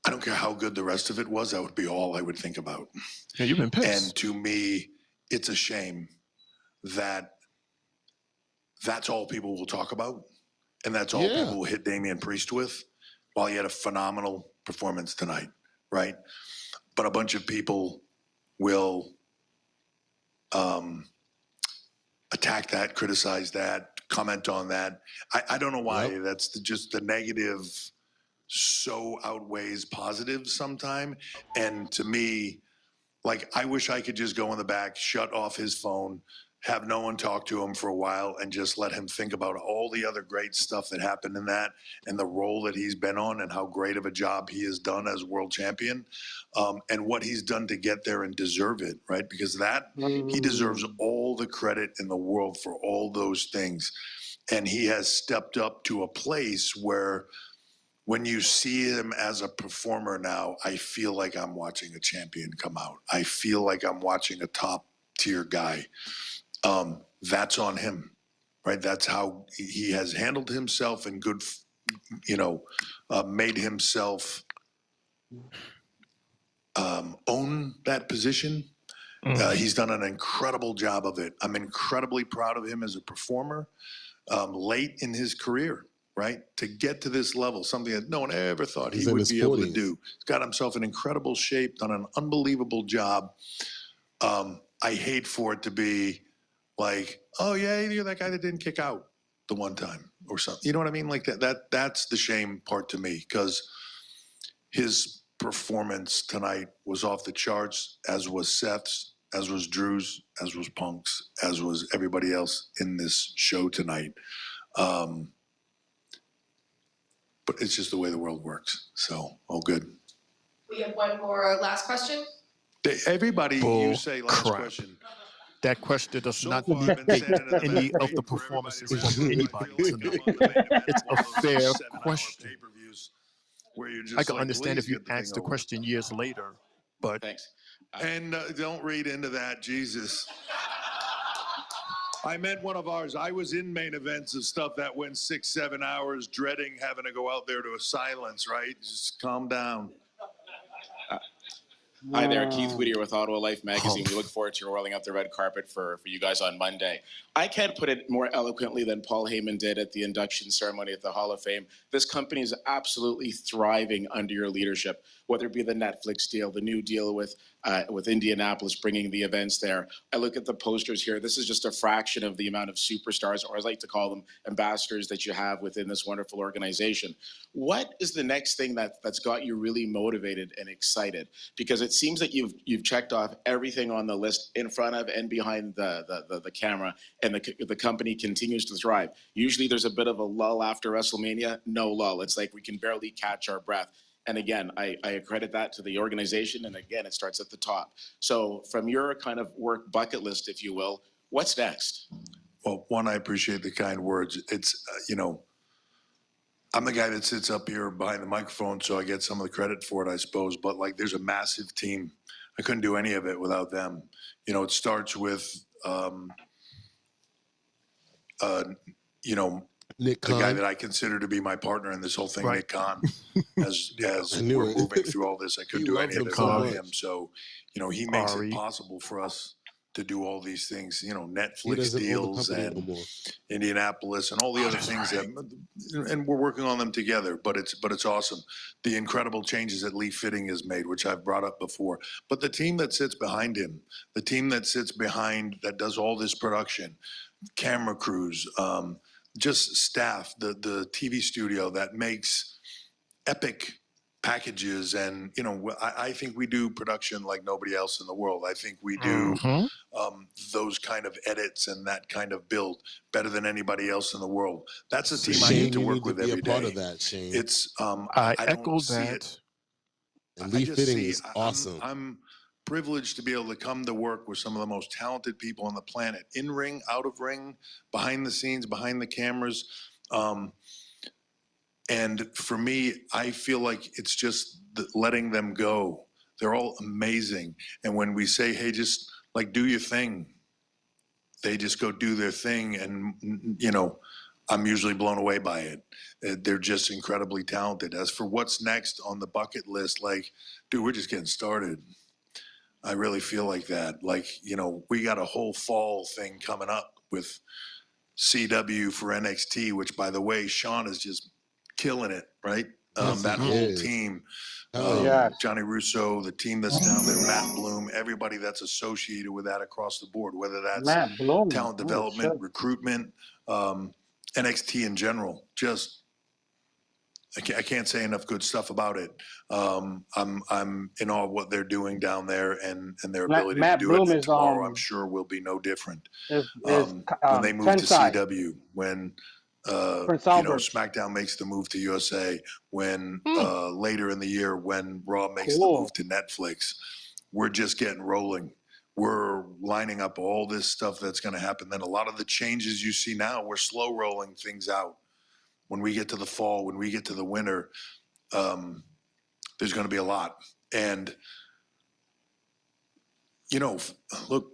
I don't care how good the rest of it was. That would be all I would think about. Yeah, you've been pissed. And to me, it's a shame that that's all people will talk about, and that's all people will hit Damian Priest with, while he had a phenomenal performance tonight, right? But a bunch of people will attack that, criticize that, comment on that. I don't know why. That's just the negative so outweighs positive sometime. And to me, like, I wish I could just go in the back, shut off his phone, have no one talk to him for a while and just let him think about all the other great stuff that happened in that and the role that he's been on and how great of a job he has done as world champion, and what he's done to get there and deserve it, right? Because that he deserves all the credit in the world for all those things. And he has stepped up to a place where when you see him as a performer now, I feel like I'm watching a champion come out. I feel like I'm watching a top tier guy. That's on him, right? That's how he has handled himself and good, made himself own that position. He's done an incredible job of it. I'm incredibly proud of him as a performer late in his career, right? To get to this level, something that no one ever thought he would be able to do. He's got himself in incredible shape, done an unbelievable job. I hate for it to be like, oh yeah, you're that guy that didn't kick out the one time or something. You know what I mean? Like that's the shame part to me, because his performance tonight was off the charts, as was Seth's, as was Drew's, as was Punk's, as was everybody else in this show tonight. But it's just the way the world works. So all good. We have one more last question. Everybody, you say last question. That question does not dictate any of the performances from anybody tonight. It's a fair question. I can understand if you asked the question years later, but thanks. And don't read into that, Jesus. I meant one of ours. I was in main events of stuff that went 6-7 hours, dreading having to go out there to a silence. Right? Just calm down. Hi there, Keith Whittier with Ottawa Life Magazine. We look forward to rolling out the red carpet for you guys on Monday. I can't put it more eloquently than Paul Heyman did at the induction ceremony at the Hall of Fame. This company is absolutely thriving under your leadership, whether it be the Netflix deal, the new deal with Indianapolis, bringing the events there. I look at the posters here. This is just a fraction of the amount of superstars, or as I like to call them, ambassadors that you have within this wonderful organization. What is the next thing that's got you really motivated and excited? Because it seems that you've checked off everything on the list in front of and behind the camera, and the company continues to thrive. Usually there's a bit of a lull after WrestleMania. No lull. It's like we can barely catch our breath. And again, I accredit that to the organization. And again, it starts at the top. So from your kind of work bucket list, if you will, what's next? Well, one, I appreciate the kind words. It's, I'm the guy that sits up here behind the microphone, so I get some of the credit for it, I suppose. But like, there's a massive team. I couldn't do any of it without them. It starts with, Nick the Khan. guy that I consider to be my partner in this whole thing, Right. Nick Khan. As we're moving through all this, I couldn't do any of it without him. So, he makes it possible for us to do all these things, Netflix deals and Indianapolis and all the other things and we're working on them together, but it's awesome. The incredible changes that Lee Fitting has made, which I've brought up before, but the team that sits behind him, the team that sits behind, that does all this production, camera crews, just staff, the TV studio that makes epic packages. And, I think we do production like nobody else in the world. I think we do those kind of edits and that kind of build better than anybody else in the world. That's a team I get to work with every day. Part of that, Shane. It's, I echo that. And Lee Fitting is awesome. I'm privileged to be able to come to work with some of the most talented people on the planet, in ring, out of ring, behind the scenes, behind the cameras. And for me, I feel like it's just letting them go. They're all amazing. And when we say, hey, just like do your thing, they just go do their thing. And, I'm usually blown away by it. They're just incredibly talented. As for what's next on the bucket list, like, dude, we're just getting started. I really feel like that. Like, we got a whole fall thing coming up with CW for NXT, which, by the way, Sean is just killing it, right? That whole team, Johnny Russo, the team that's down there, Matt Bloom, everybody that's associated with that across the board, whether that's talent development, recruitment, NXT in general, just I can't say enough good stuff about it. I'm in awe of what they're doing down there, and their ability Matt to do Bloom it. And is tomorrow, I'm sure, will be no different. is When they move to Tensai. CW, when Prince you know, Albert's. SmackDown makes the move to USA, when later in the year when Raw makes the Cool. move to Netflix, we're just getting rolling. We're lining up all this stuff that's going to happen. Then a lot of the changes you see now, we're slow rolling things out. When we get to the fall, when we get to the winter, there's going to be a lot. And, you know, look,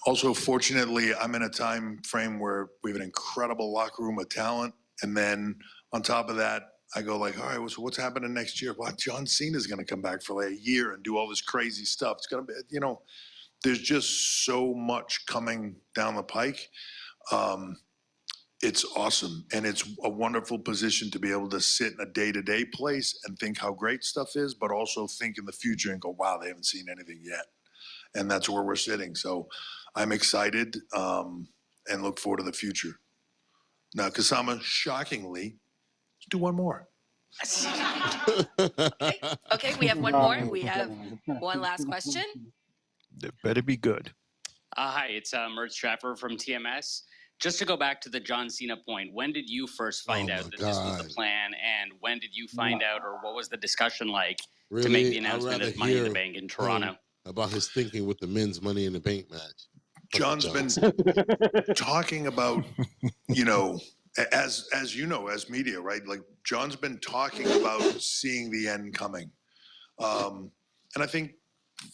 also, fortunately, I'm in a time frame where we have an incredible locker room of talent. And then on top of that, I go like, all right, so what's happening next year? Well, John Cena is going to come back for like a year and do all this crazy stuff. It's going to be, you know, there's just so much coming down the pike. It's awesome. And it's a wonderful position to be able to sit in a day-to-day place and think how great stuff is, but also think in the future and go, wow, they haven't seen anything yet. And that's where we're sitting. So I'm excited and look forward to the future. Now, Kasama, shockingly, let's do one more. Okay, we have one more. We have one last question. That better be good. Hi, it's Mert Strapper from TMS. Just to go back to the John Cena point, when did you first find out that this was the plan, and when did you find out, or what was the discussion like to make the announcement at Money in the Bank in Toronto? About his thinking with the men's Money in the Bank match. John's been talking about, you know, as you know, as media, right? Like John's been talking about seeing the end coming. And I think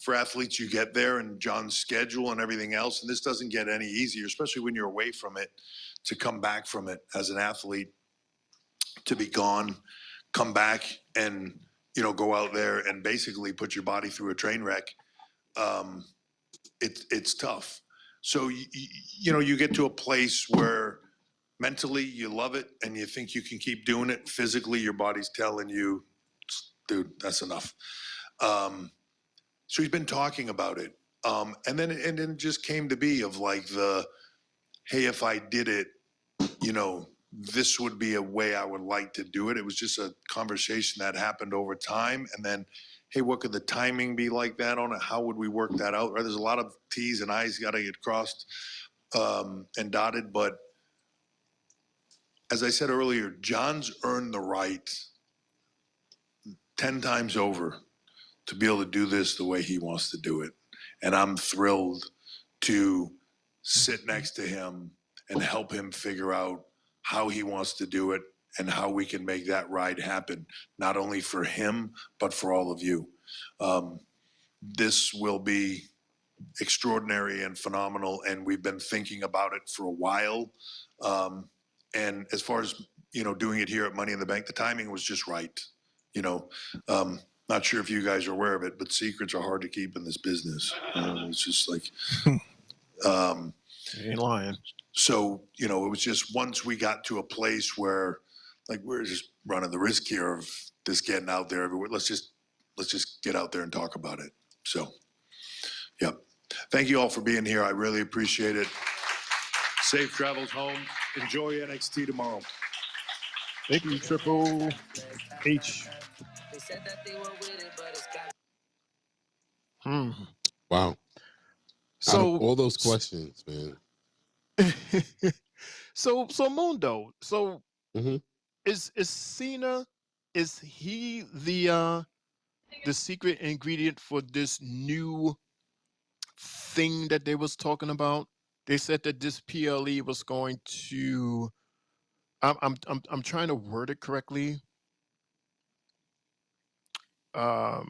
for athletes, you get there and John's schedule and everything else, and this doesn't get any easier, especially when you're away from it, to come back from it as an athlete, to be gone, come back and, you know, go out there and basically put your body through a train wreck. It's tough. So, you know, you get to a place where mentally you love it and you think you can keep doing it. Physically, your body's telling you, dude, that's enough. So he's been talking about it. And then it just came to be of like hey, if I did it, you know, this would be a way I would like to do it. It was just a conversation that happened over time. And then, hey, what could the timing be like that on it? How would we work that out? Right? There's a lot of T's and I's got to get crossed and dotted. But as I said earlier, John's earned the right 10 times over to be able to do this the way he wants to do it. And I'm thrilled to sit next to him and help him figure out how he wants to do it and how we can make that ride happen, not only for him, but for all of you. This will be extraordinary and phenomenal, and we've been thinking about it for a while. And as far as, you know, doing it here at Money in the Bank, the timing was just right. You know, not sure if you guys are aware of it, but secrets are hard to keep in this business. It's just like, ain't lying. So, you know, it was just once we got to a place where, like, we're just running the risk here of this getting out there everywhere. Let's just get out there and talk about it. So, yeah. Thank you all for being here. I really appreciate it. Safe travels home. Enjoy NXT tomorrow. Thank you, Triple H. Wow. So out of all those questions, man. So Mundo. So is Cena? Is he the secret ingredient for this new thing that they was talking about? They said that this PLE was going to. I'm trying to word it correctly. How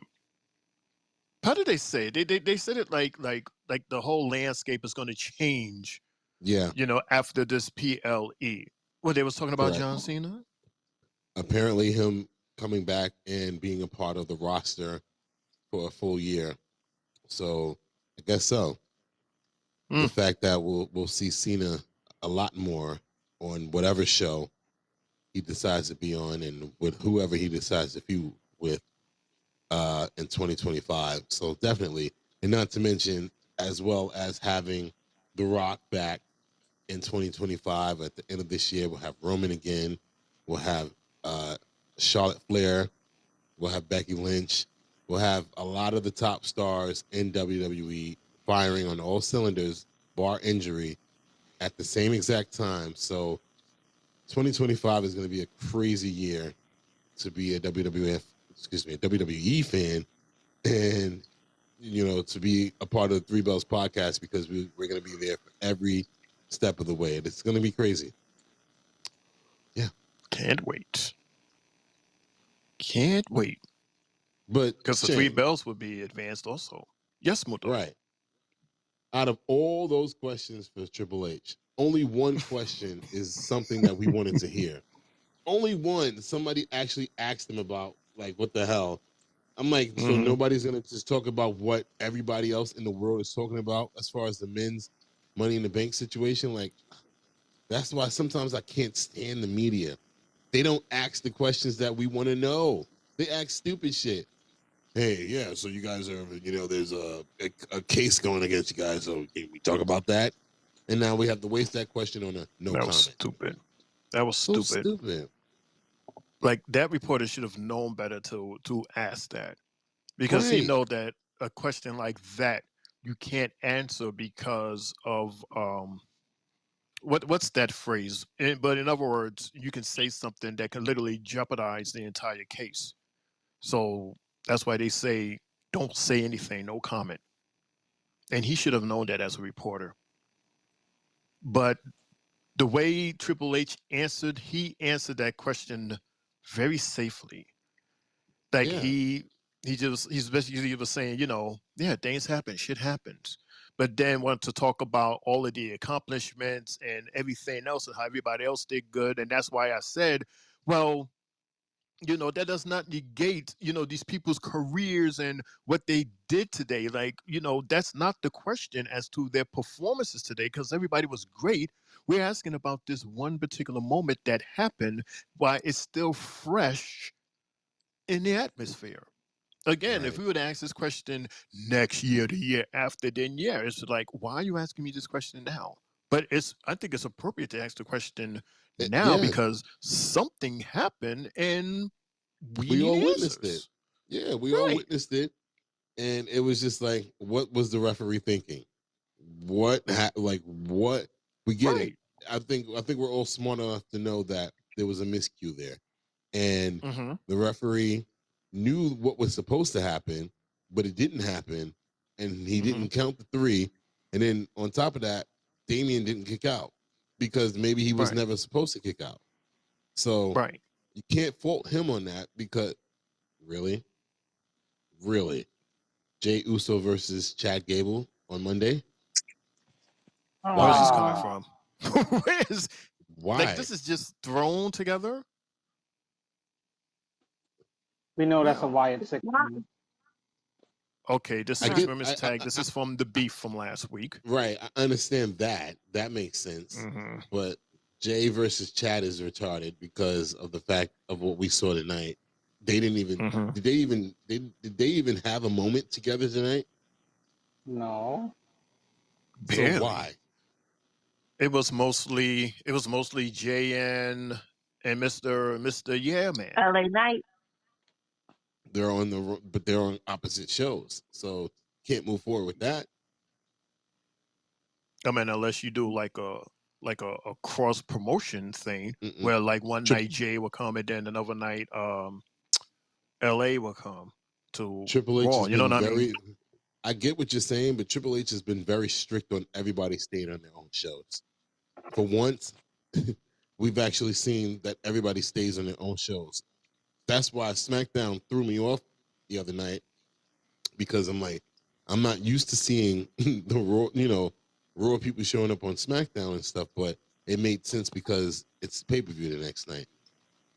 did they say it? They said it like the whole landscape is going to change. Yeah. You know, after this PLE. Well, they was talking about Correct. John Cena. Apparently, him coming back and being a part of the roster for a full year. So I guess so. The fact that we'll see Cena a lot more on whatever show he decides to be on and with whoever he decides to feud with in 2025. So definitely, and not to mention, as well as having The Rock back in 2025 at the end of this year, we'll have Roman again. We'll have Charlotte Flair. We'll have Becky Lynch. We'll have a lot of the top stars in WWE firing on all cylinders, bar injury, at the same exact time. So 2025 is going to be a crazy year to be a WWE fan, and to be a part of the Three Bells podcast, because we're going to be there for every step of the way. It's going to be crazy. Yeah, can't wait. Can't wait. But because the Three Bells would be advanced also. Yes, Mundo. Right. Out of all those questions for Triple H, only one question is something that we wanted to hear. Only one. Somebody actually asked him about, like, what the hell? I'm like, so nobody's going to just talk about what everybody else in the world is talking about as far as the men's Money in the Bank situation? Like, that's why sometimes I can't stand the media. They don't ask the questions that we want to know. They ask stupid shit. Hey, yeah, so you guys are, there's a case going against you guys, so can we talk about that? And now we have to waste that question on a no comment. That was stupid. That was So stupid. stupid. Like, that reporter should have known better to ask that, because he know that a question like that you can't answer because of what's that phrase? But in other words, you can say something that can literally jeopardize the entire case. So that's why they say don't say anything, no comment. And he should have known that as a reporter. But the way Triple H answered, he answered that question very safely. Like he's basically was saying, yeah, things happen, shit happens. But then wanted to talk about all of the accomplishments and everything else and how everybody else did good. And that's why I said, well, that does not negate, these people's careers and what they did today. Like, that's not the question as to their performances today, because everybody was great. We're asking about this one particular moment that happened, why it's still fresh in the atmosphere. Again, if we would ask this question next year, the year after, then yeah, it's like, why are you asking me this question now? But I think it's appropriate to ask the question now because something happened and we all need witnessed answers. it. Yeah, we all witnessed it, and it was just like, what was the referee thinking? What we get it. I think we're all smart enough to know that there was a miscue there, and the referee knew what was supposed to happen, but it didn't happen, and he didn't count the 3. And then on top of that, Damian didn't kick out because maybe he was never supposed to kick out. So you can't fault him on that, because really, Jey Uso versus Chad Gable on Monday. Where's this coming from? Why? Like, this is just thrown together? We know that's a Wyatt Six. Okay, this is women's tag. This is from the beef from last week. Right, I understand that. That makes sense. But Jay versus Chad is retarded because of the fact of what we saw tonight. They didn't even. Did they even have a moment together tonight? No. Barely. So why? It was mostly Jay and Mr. Yeah Man. LA Knight. They're on opposite shows, so can't move forward with that. I mean, unless you do like a cross promotion thing where like one night Jay will come and then another night LA will come to Triple H. Raw. You know what I mean? I get what you're saying, but Triple H has been very strict on everybody staying on their own shows. For once, we've actually seen that everybody stays on their own shows. That's why SmackDown threw me off the other night, because I'm like, I'm not used to seeing the Raw people showing up on SmackDown and stuff, but it made sense because it's pay-per-view the next night.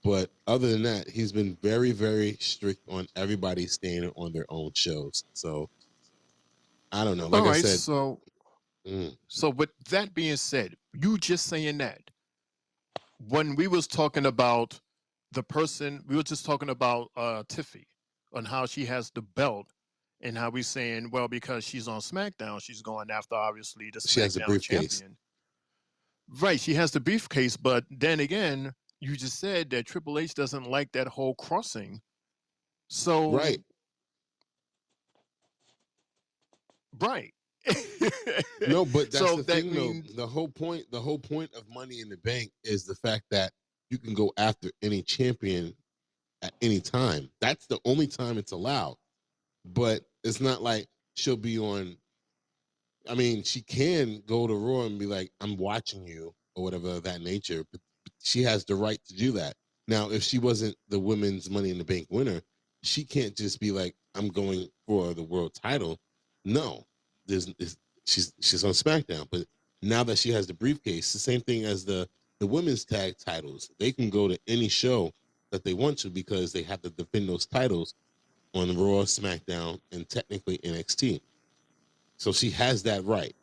But other than that, he's been very, very strict on everybody staying on their own shows. So I don't know. Like I said, so with that being said, you just saying that, when we was talking about the person, we were just talking about Tiffy on how she has the belt and how we saying, well, because she's on SmackDown, she's going after obviously the SmackDown she has a briefcase. champion. Right, she has the briefcase, but then again, you just said that Triple H doesn't like that whole crossing. So right. No, but that's So the that thing, means though. The whole point of Money in the Bank is the fact that you can go after any champion at any time. That's the only time it's allowed. But it's not like she'll be on. I mean, she can go to Raw and be like, "I'm watching you" or whatever of that nature. But she has the right to do that. Now, if she wasn't the women's Money in the Bank winner, she can't just be like, "I'm going for the world title." No, she's on SmackDown. But now that she has the briefcase, the same thing as the women's tag titles. They can go to any show that they want to because they have to defend those titles on Raw, SmackDown, and technically NXT. So she has that right.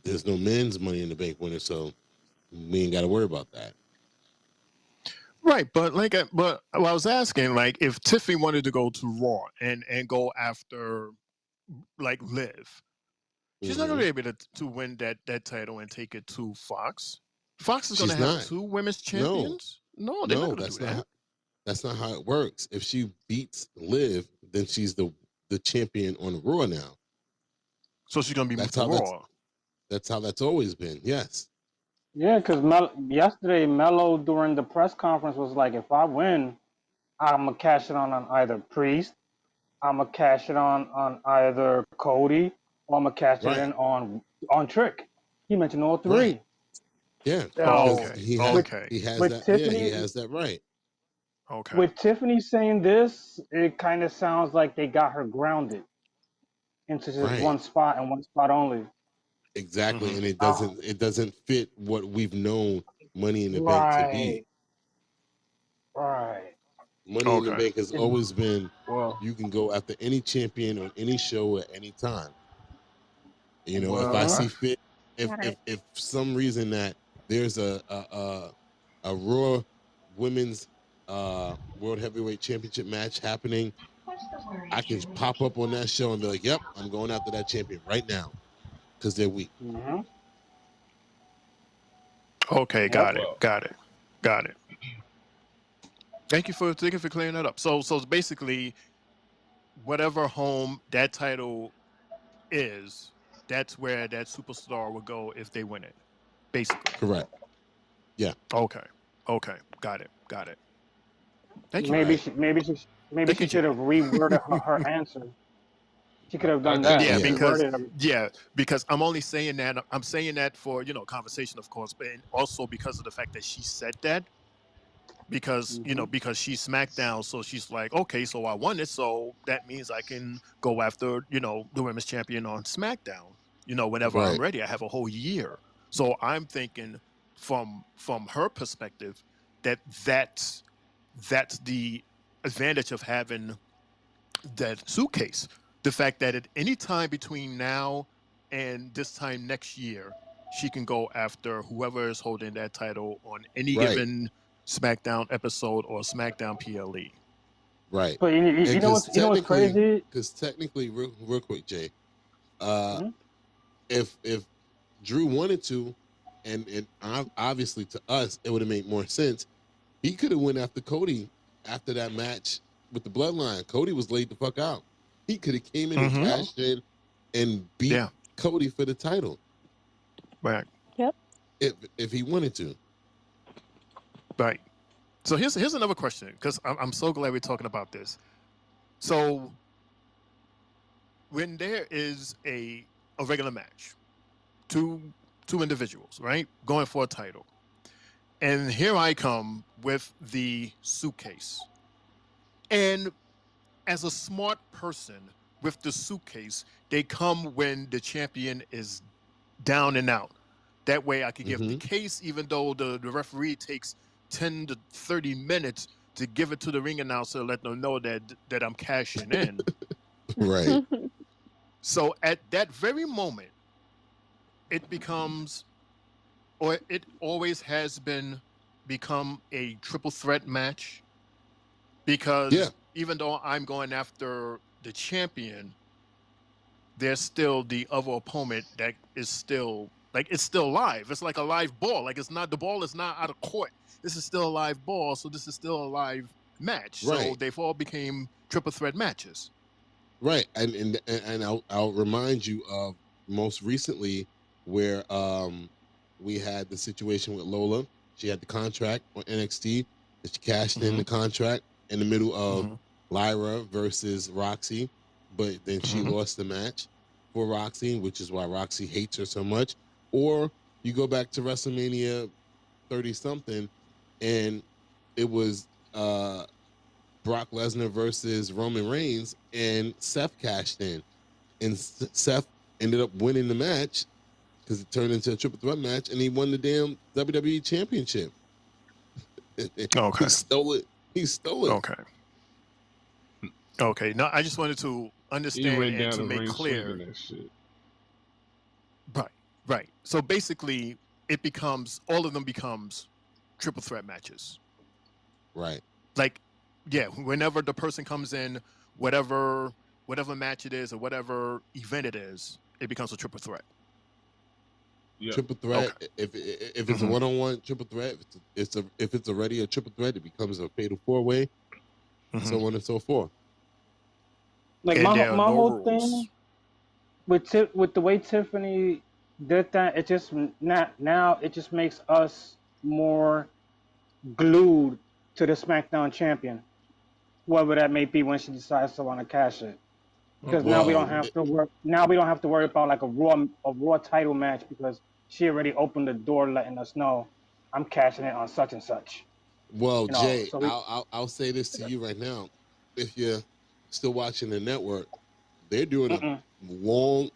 There's no men's Money in the Bank winner, so we ain't got to worry about that. right, but but I was asking, like, if Tiffy wanted to go to Raw and go after like Liv, she's not going to be able to win that title and take it to Fox. Fox is going to have two women's champions. No, they're not going to do that. That's not how it works. If she beats Liv, then she's the champion on Raw now. So she's going to be moved to Raw. That's how that's always been. Yes. Yeah, because yesterday Mello during the press conference was like, if I win, I'm gonna cash it on either Priest, I'm gonna cash it on either Cody, or I'm gonna cash it in on Trick. He mentioned all three. Right. Yeah. He has that right. Okay. With Tiffany saying this, it kind of sounds like they got her grounded into just one spot and one spot only. Exactly, and it doesn't fit what we've known Money in the Bank to be. Right. Money in the Bank has always been you can go after any champion on any show at any time. You know, if I see fit, if some reason that there's a Raw Women's World Heavyweight Championship match happening, I can pop up on that show and be like, "Yep, I'm going after that champion right now," because they're weak. Okay, got it. Thank you for clearing that up. So basically, whatever home that title is, that's where that superstar will go if they win it. Basically. Correct. Yeah. Okay. Got it. Thank you. Maybe she should have reworded her answer. She could have done that. Because I'm only saying that. I'm saying that for conversation, of course, but also because of the fact that she said that. Because because she's SmackDown, so she's like, okay, so I won it, so that means I can go after the women's champion on SmackDown. Whenever I'm ready, I have a whole year. So I'm thinking from her perspective that's the advantage of having that suitcase. The fact that at any time between now and this time next year, she can go after whoever is holding that title on any given SmackDown episode or SmackDown PLE. Right. But you know what's crazy? Because technically, real quick, Jay, if Drew wanted to, and obviously to us, it would have made more sense. He could have went after Cody after that match with the Bloodline. Cody was laid the fuck out. He could have came in and cashed in and beat Cody for the title. Right. Yep. If he wanted to. Right. So here's another question, because I'm so glad we're talking about this. So when there is a regular match, two individuals, right, going for a title, and here I come with the suitcase, and as a smart person with the suitcase, they come when the champion is down and out. That way I could give the case, even though the referee takes 10 to 30 minutes to give it to the ring announcer, let them know that I'm cashing in. Right. So at that very moment, it becomes, or it always has become a triple threat match, because even though I'm going after the champion, there's still the other opponent that is still Like it's still live. It's like a live ball. Like it's not, the ball is not out of court. This is still a live ball, so this is still a live match. So Right. they've all became triple threat matches. Right, and I'll remind you of most recently where we had the situation with Lola. She had the contract on NXT, and she cashed in the contract in the middle of Lyra versus Roxy, but then she lost the match for Roxy, which is why Roxy hates her so much. Or you go back to WrestleMania 30-something, and it was Brock Lesnar versus Roman Reigns, and Seth cashed in, and Seth ended up winning the match because it turned into a triple threat match, and he won the damn WWE Championship. Okay, he stole it. He stole it. Okay. Okay. No, I just wanted to understand went and down to the make ring clear. swinging that shit. Right. Right. So basically, it becomes, all of them becomes triple threat matches. Right. Like, yeah, whenever the person comes in, whatever match it is or whatever event it is, it becomes a triple threat. Yep. Triple threat. Okay. If it's a one-on-one triple threat, if it's already a triple threat, it becomes a fatal four-way, so on and so forth. Like my whole thing with the way Tiffany did that, it just now it just makes us more glued to the SmackDown champion, whoever that may be, when she decides to want to cash it. Because now we don't have to work. Now we don't have to worry about like a raw title match, because she already opened the door, letting us know I'm cashing it on such and such. Well, You know, Jay, so we, I'll say this to you right now. If you're still watching the network, they're doing a long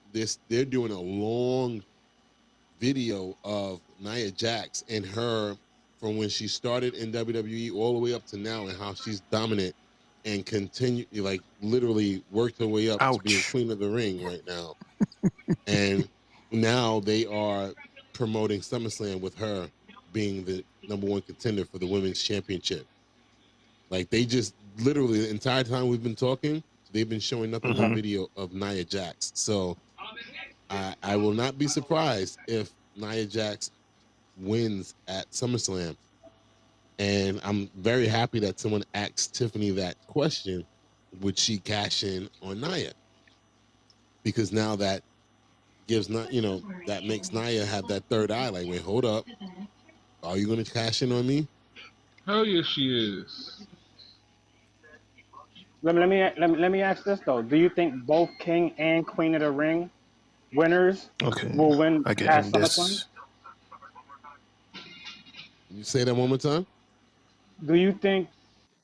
video of Nia Jax and her from when she started in WWE all the way up to now, and how she's dominant and continue, like literally worked her way up to being Queen of the Ring right now. And now they are promoting SummerSlam with her being the #1 contender for the women's championship. Like, they just literally, the entire time we've been talking, they've been showing nothing but video of Nia Jax. So I will not be surprised if Nia Jax wins at SummerSlam. And I'm very happy that someone asked Tiffany that question: would she cash in on Nia? Because now that gives that makes Nia have that third eye. Like, wait, hold up, are you going to cash in on me? Hell yeah, she is. let me ask this though: do you think both King and Queen of the Ring winners will win past SummerSlam? You say that one more time. Do you think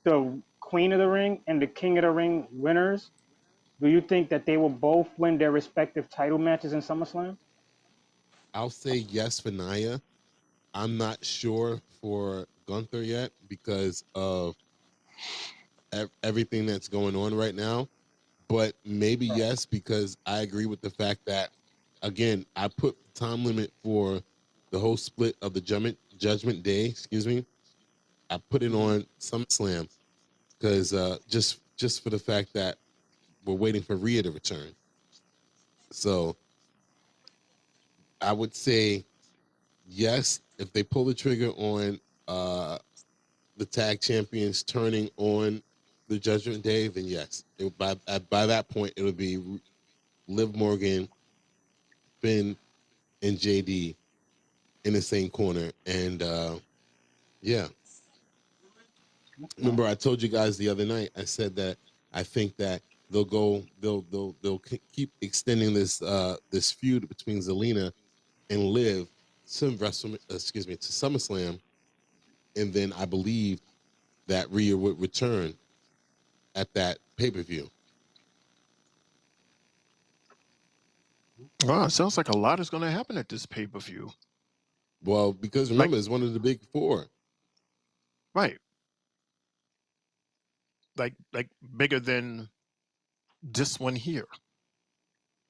the Queen of the Ring and the King of the Ring winners, do you think that they will both win their respective title matches in SummerSlam? I'll say yes for Nia. I'm not sure for Gunther yet because of everything that's going on right now. But maybe yes, because I agree with the fact that, again, I put the time limit for the whole split of the Judgment Day, I put it on SummerSlam because just for the fact that we're waiting for Rhea to return. So I would say yes, if they pull the trigger on the tag champions turning on the Judgment Day, then yes. By that point, it would be Liv Morgan, Finn, and JD in the same corner. And yeah. Remember, I told you guys the other night, I said that I think that they'll keep extending this this feud between Zelina and Liv to SummerSlam, and then I believe that Rhea would return at that pay-per-view. Wow, it sounds like a lot is going to happen at this pay-per-view. Well, because remember, it's one of the big four. Right. Like bigger than this one here.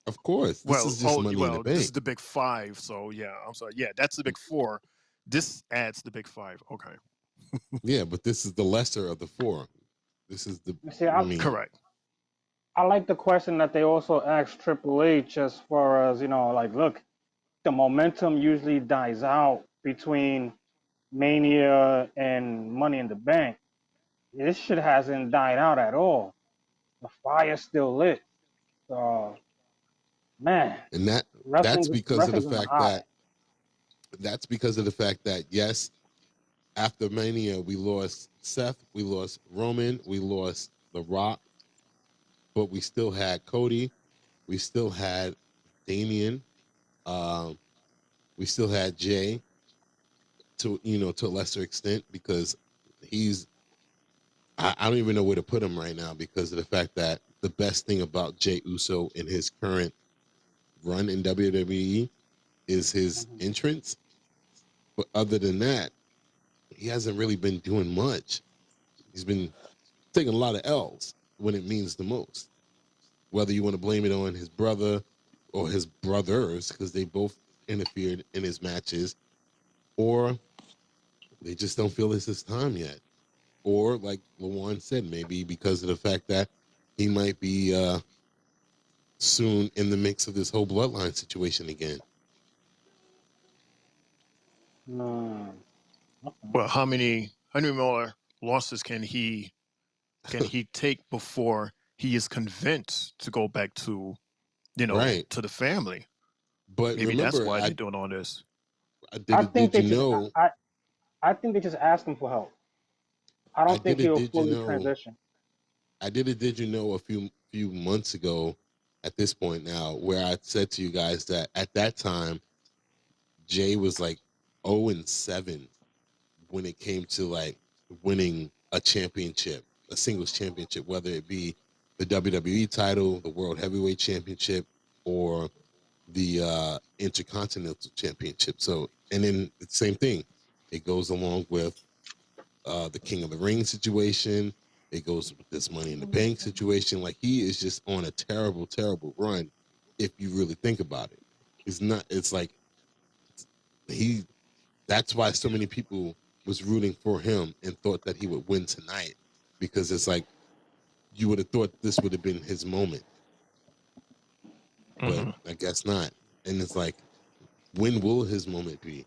Of course. This is just Money in the Bank. This is the big five. So yeah, I'm sorry. Yeah, that's the big four. This adds the big five. Okay. Yeah, but this is the lesser of the four. This is the correct. I like the question that they also asked Triple H as far as, like, look, the momentum usually dies out between Mania and Money in the Bank. This shit hasn't died out at all. The fire's still lit. So, man, And that's because of the wrestling's on the fact high. that yes, after Mania we lost Seth, we lost Roman, we lost The Rock, but we still had Cody, we still had Damian, we still had Jay to a lesser extent, because I don't even know where to put him right now, because of the fact that the best thing about Jey Uso in his current run in WWE is his entrance. But other than that, he hasn't really been doing much. He's been taking a lot of L's when it means the most. Whether you want to blame it on his brother or his brothers, because they both interfered in his matches, or they just don't feel it's his time yet. Or, like LaJuan said, maybe because of the fact that he might be soon in the mix of this whole bloodline situation again. Well, how many more losses can he take before he is convinced to go back to, Right, to the family? but Maybe remember, that's why they're doing all this. I think they just asked him for help. I don't think he'll fully transition. I did a Did You Know a few months ago at this point now, where I said to you guys that at that time, Jay was like 0-7 when it came to like winning a championship, a singles championship, whether it be the WWE title, the World Heavyweight Championship, or the Intercontinental Championship. So, and then the same thing, it goes along with the King of the Ring situation. It goes with this Money in the Bank situation. Like, he is just on a terrible, terrible run if you really think about it. It's like that's why so many people was rooting for him and thought that he would win tonight, because it's like you would have thought this would have been his moment. But I guess not. And it's like, when will his moment be?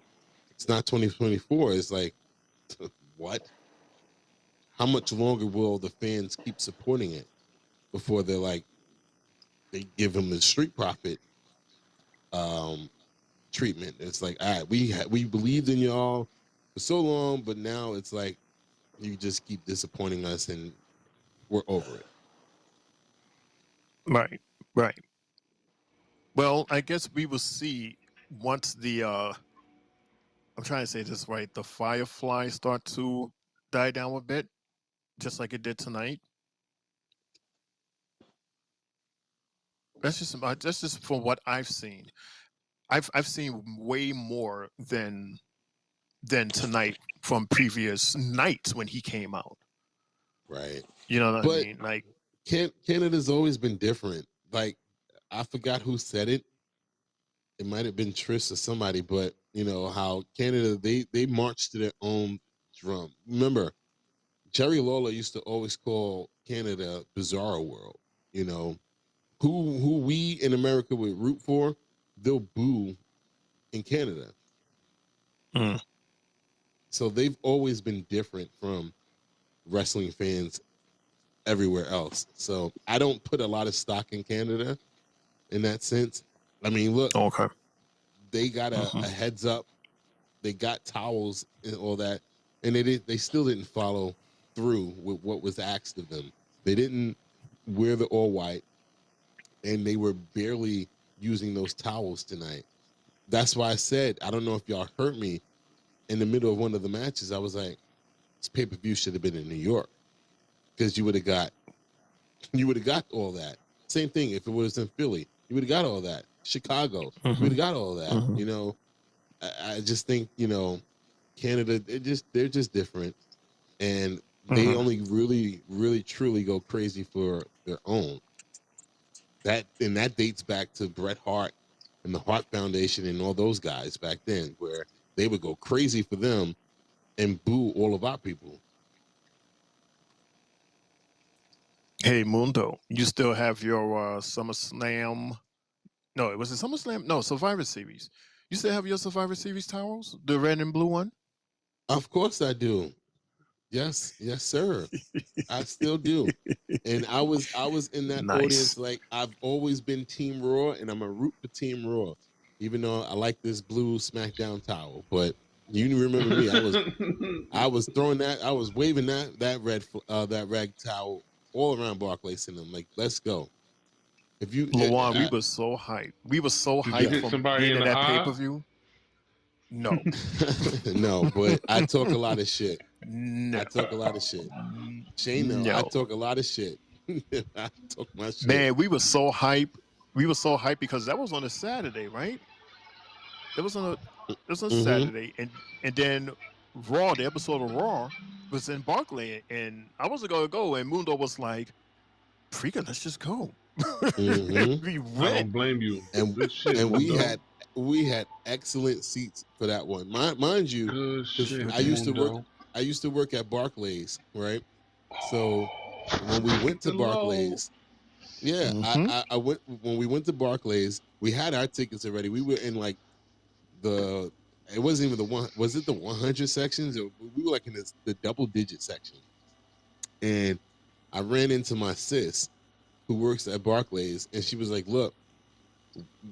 It's not 2024. It's like, what? How much longer will the fans keep supporting it before they're like, they give him the Street Profit treatment? It's like, all right, we believed in y'all for so long, but now it's like you just keep disappointing us and we're over it. Right. Well, I guess we will see once the I'm trying to say this right, the Firefly start to die down a bit, just like it did tonight. That's just from what I've seen. I've seen way more than tonight from previous nights when he came out. Right. You know what I mean? Like, Canada's always been different. Like, I forgot who said it. It might have been Trish or somebody, but you know how Canada, they march to their own drum. Remember, Jerry Lawler used to always call Canada Bizarro World. You know, who we in America would root for, they'll boo in Canada. So they've always been different from wrestling fans everywhere else. So I don't put a lot of stock in Canada in that sense. I mean, look, they got a heads up. They got towels and all that, and they still didn't follow through with what was asked of them. They didn't wear the all white, and they were barely using those towels tonight. That's why I said, I don't know if y'all heard me in the middle of one of the matches. I was like, this pay-per-view should have been in New York, because you would have got all that. Same thing if it was in Philly, you would have got all that. Chicago, you would have got all that. You know, I just think, you know, Canada, they're just different, and they only really, really, truly go crazy for their own. That dates back to Bret Hart and the Hart Foundation and all those guys back then, where they would go crazy for them and boo all of our people. hey Mundo, you still have your SummerSlam? No, it was a SummerSlam. No, Survivor Series. You still have your Survivor Series towels, the red and blue one? Of course I do. Yes, sir. I still do. And I was in that audience. Like, I've always been Team Raw, and I'm a root for Team Raw, even though I like this blue SmackDown towel. But you remember me? I was throwing that. I was waving that red towel all around Barclays Center. I'm like, let's go. If you, Lawan, we were so hyped. We were so hyped from being in that pay-per-view. No. No, but I talk a lot of shit. No. I talk a lot of shit. Shane, no. I talk a lot of shit. I talk my shit. Man, we were so hyped. We were so hyped because that was on a Saturday, right? It was on Saturday, and then Raw, the episode of Raw, was in Barclay, and I wasn't gonna go, and Mundo was like, "Freaking, let's just go." We went. I don't blame you. And Good shit, and Mundo. we had excellent seats for that one. Mind you, Good shit, I used Mundo. to work at Barclays, right? So when we went to Barclays, I went when we went to Barclays, we had our tickets already. We were in like it wasn't even was it the 100 sections? We were like in the double digit section. And I ran into my sis who works at Barclays, and she was like, look,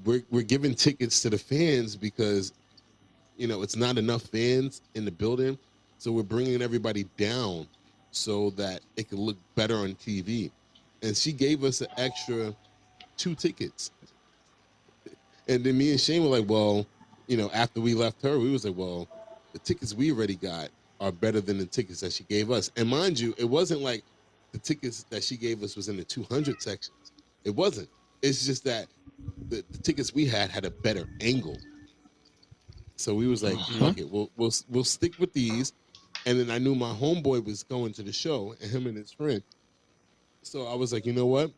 we're giving tickets to the fans because, it's not enough fans in the building. So we're bringing everybody down so that it can look better on TV. And she gave us an extra 2 tickets. And then me and Shane were like, well, after we left her, we was like, well, the tickets we already got are better than the tickets that she gave us. And mind you, it wasn't like the tickets that she gave us was in the 200 sections. It wasn't. It's just that the tickets we had a better angle. So we was like, fuck it, we'll stick with these. And then I knew my homeboy was going to the show, and him and his friend. So I was like, you know what?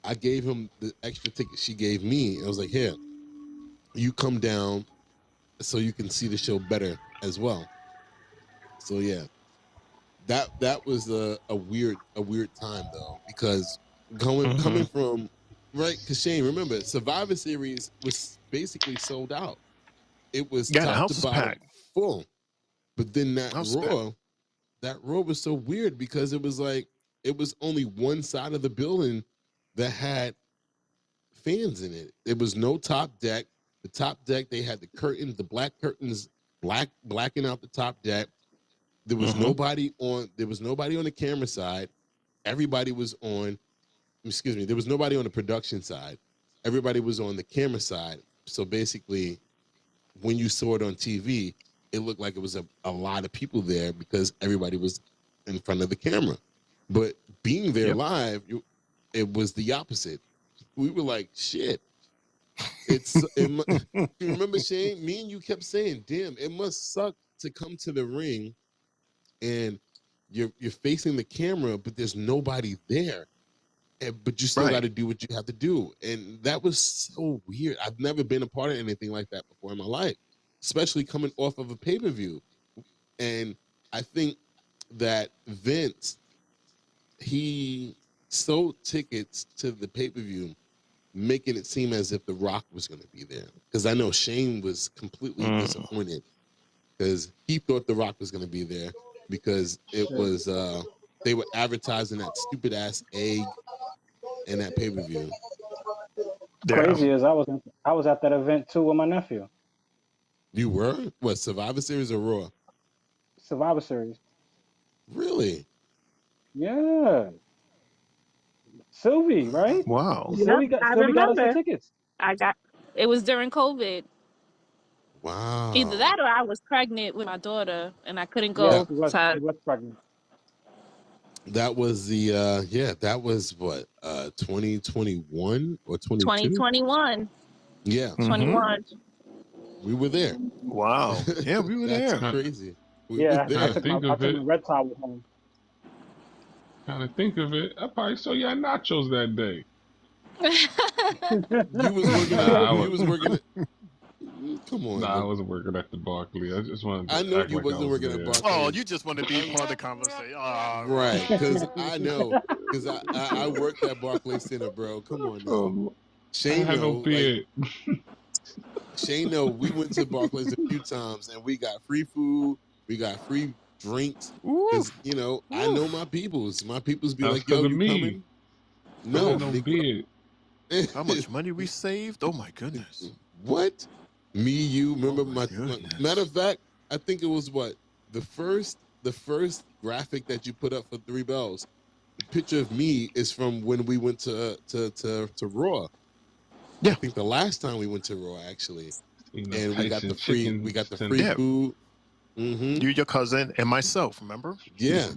I gave him the extra ticket she gave me. I was like, here, you come down so you can see the show better as well. So yeah, that was a weird time though, because coming from because Shane, remember, Survivor Series was basically sold out. It was top to bottom full, but then that Raw was so weird because it was like it was only one side of the building that had fans in it. There was no top deck. The top deck, they had the curtains, the black curtains, blacking out the top deck. There was nobody on the camera side. Everybody was on, there was nobody on the production side. Everybody was on the camera side. So basically, when you saw it on TV, it looked like it was a lot of people there because everybody was in front of the camera. But being there live, it was the opposite. We were like, shit. Remember, Shane, me and you kept saying, damn, it must suck to come to the ring and you're facing the camera, but there's nobody there. But you still got to do what you have to do. And that was so weird. I've never been a part of anything like that before in my life, especially coming off of a pay-per-view. And I think that Vince, he sold tickets to the pay-per-view making it seem as if The Rock was going to be there. Because I know Shane was completely disappointed because he thought The Rock was going to be there because it was they were advertising that stupid ass egg in that pay-per-view. Crazy is I was at that event too with my nephew. You were? What, Survivor Series or Raw? Survivor Series. Really? Yeah. Sylvie, right? Wow. Sylvie got us the tickets. It was during COVID. Wow. Either that or I was pregnant with my daughter and I couldn't go. Yes, he was pregnant. That was that was what, 2021 or 22? 2021. Yeah. 21. We were there. Wow. Yeah, we were there. That's crazy. I took my red towel home. Kind of think of it, I probably saw y'all nachos that day. You was working. Come on. Nah, I wasn't working at the Barclays. I just wanted to I know act you like wasn't I was working there. at Barclays. Oh, you just want to be part of the conversation. Oh, right, because I know. Because I worked at Barclays Center, bro. Come on now. I have no beard. Shane, no, we went to Barclays a few times and we got free food, we got free drinks. Because, you know, I know my peoples. My peoples be That's like, yo, because of you me. coming? I No, got no beard. How much money we saved? Oh my goodness. What? Me, you remember Oh my my goodness. matter of fact, I think it was what? The first graphic that you put up for Three Bells. The picture of me is from when we went to Raw. Yeah. I think the last time we went to Raw actually. And we got Tyson the free chicken food. Mm-hmm. You, your cousin, and myself, remember? Yeah.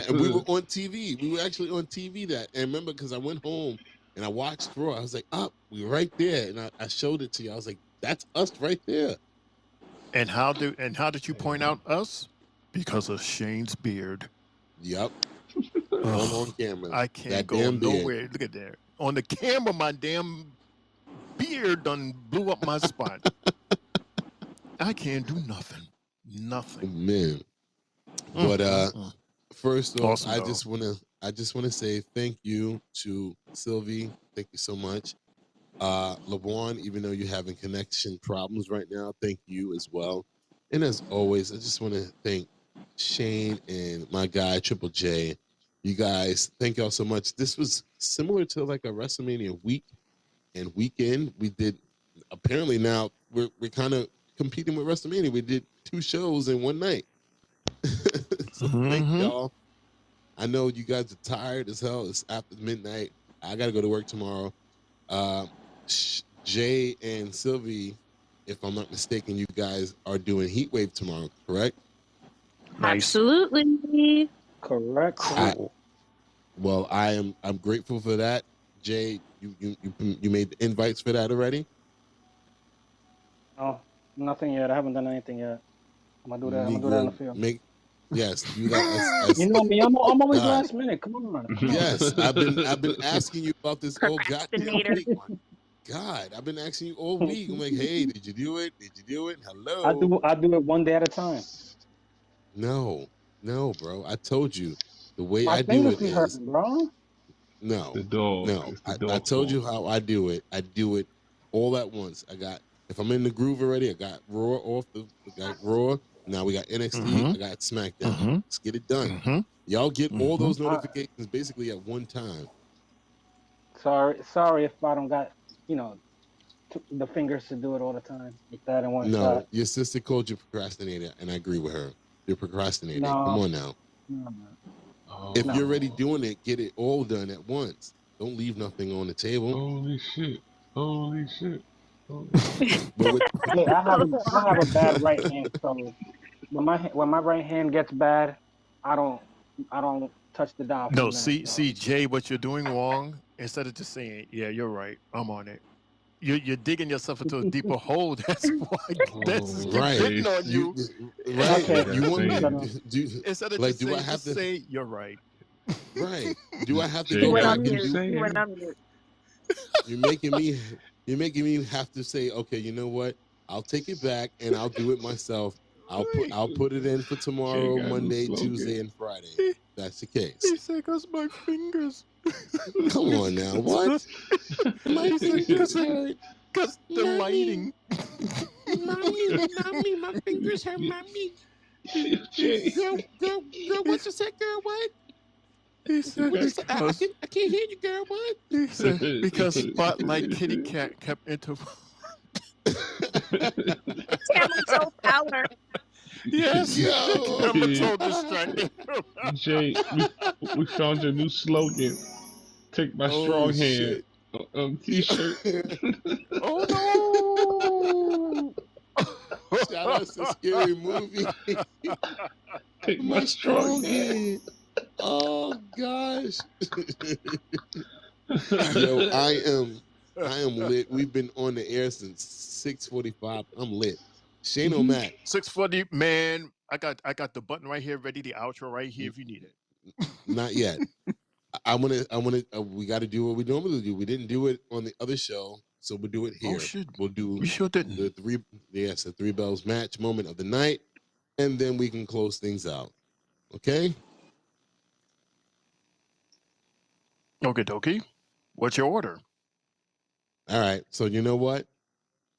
And we were on TV. We were actually on TV that. And remember, because I went home and I watched Raw. I was like, we were right there. And I showed it to you. I was like, that's us right there. And how did you point out us? Because of Shane's beard. Yep. On camera. I can't that go damn beard. nowhere. Look at that. On the camera, my damn beard done blew up my spot. I can't do nothing. Nothing. Man. But first off, Awesome, I though. just wanna say thank you to Sylvie. Thank you so much. LeBron, even though you're having connection problems right now, thank you as well. And as always, I just want to thank Shane and my guy Triple J. You guys, thank y'all so much. This was similar to like a WrestleMania week and weekend. We did apparently now we're kind of competing with WrestleMania. We did 2 shows in one night. So thank y'all. I know you guys are tired as hell. It's after midnight. I gotta go to work tomorrow. Jay and Sylvie, if I'm not mistaken, you guys are doing Heatwave tomorrow, correct? Nice. Absolutely. Correct. Cool. I'm grateful for that. Jay, you made the invites for that already? No, nothing yet. I haven't done anything yet. I'm gonna do that. I'm gonna do that in the field. Yes, do that. As You know me. I'm always last minute. Come on. Yes, I've been asking you about this all goddamn Procrastinator. week. God, I've been asking you all week. I'm like, hey, did you do it? Did you do it? Hello. I do it one day at a time. No, bro. I told you the way My I do fingers it be is hurting, bro. no. The dog. No, It's the I dog told you fault. how I do it. I do it all at once. If I'm in the groove already, I got Raw Raw. Now we got NXT. I got SmackDown. Let's get it done. Y'all get all those notifications basically at one time. Sorry if I don't got the fingers to do it all the time. Like that in one No, shot. your sister called you procrastinator, and I agree with her. You're procrastinating. No. Come on now. Oh, If you're already doing it, get it all done at once. Don't leave nothing on the table. Holy shit. Hey, I have a bad right hand, so when my right hand gets bad, I don't touch the dial for a No, minute. see, Jay, what you're doing wrong, instead of just saying, yeah, you're right, I'm on it. You're digging yourself into a deeper hole. That's why that's Right. getting on you. Right. Okay. You want me to do Instead of like just do saying, I have just to say you're right. Right. Do I have to Jay go gotta back keep and do saying. You went on mute. You're making me have to say, okay, you know what? I'll take it back and I'll do it myself. I'll put it in for tomorrow, got a new Monday, slogan. Tuesday, and Friday. That's the case. He said, "Cause my fingers." Come on now, what? My fingers hurt. Cause the lighting. Mommy, my fingers hurt, mommy. Girl, what you said, girl? What? He said, I can't hear you, girl. What? He said, because Spotlight Kitty Cat kept into. Camera show power. Yes, Yo. camera told distracted. Jay, we found your new slogan. Take my strong hand on t-shirt. Oh no! Shout out to Scary Movie. Take my strong hand. Oh gosh. Yo, I am lit. We've been on the air since 6:45. I'm lit. Shane O'Mac. 640, man. I got the button right here, ready. The outro right here if you need it. Not yet. I want to. We got to do what we normally do. We didn't do it on the other show, so we'll do it here. Oh shit! We'll do. We sure didn't. The Three Bells match moment of the night, and then we can close things out. Okay. Okie dokie. What's your order? All right. So you know what?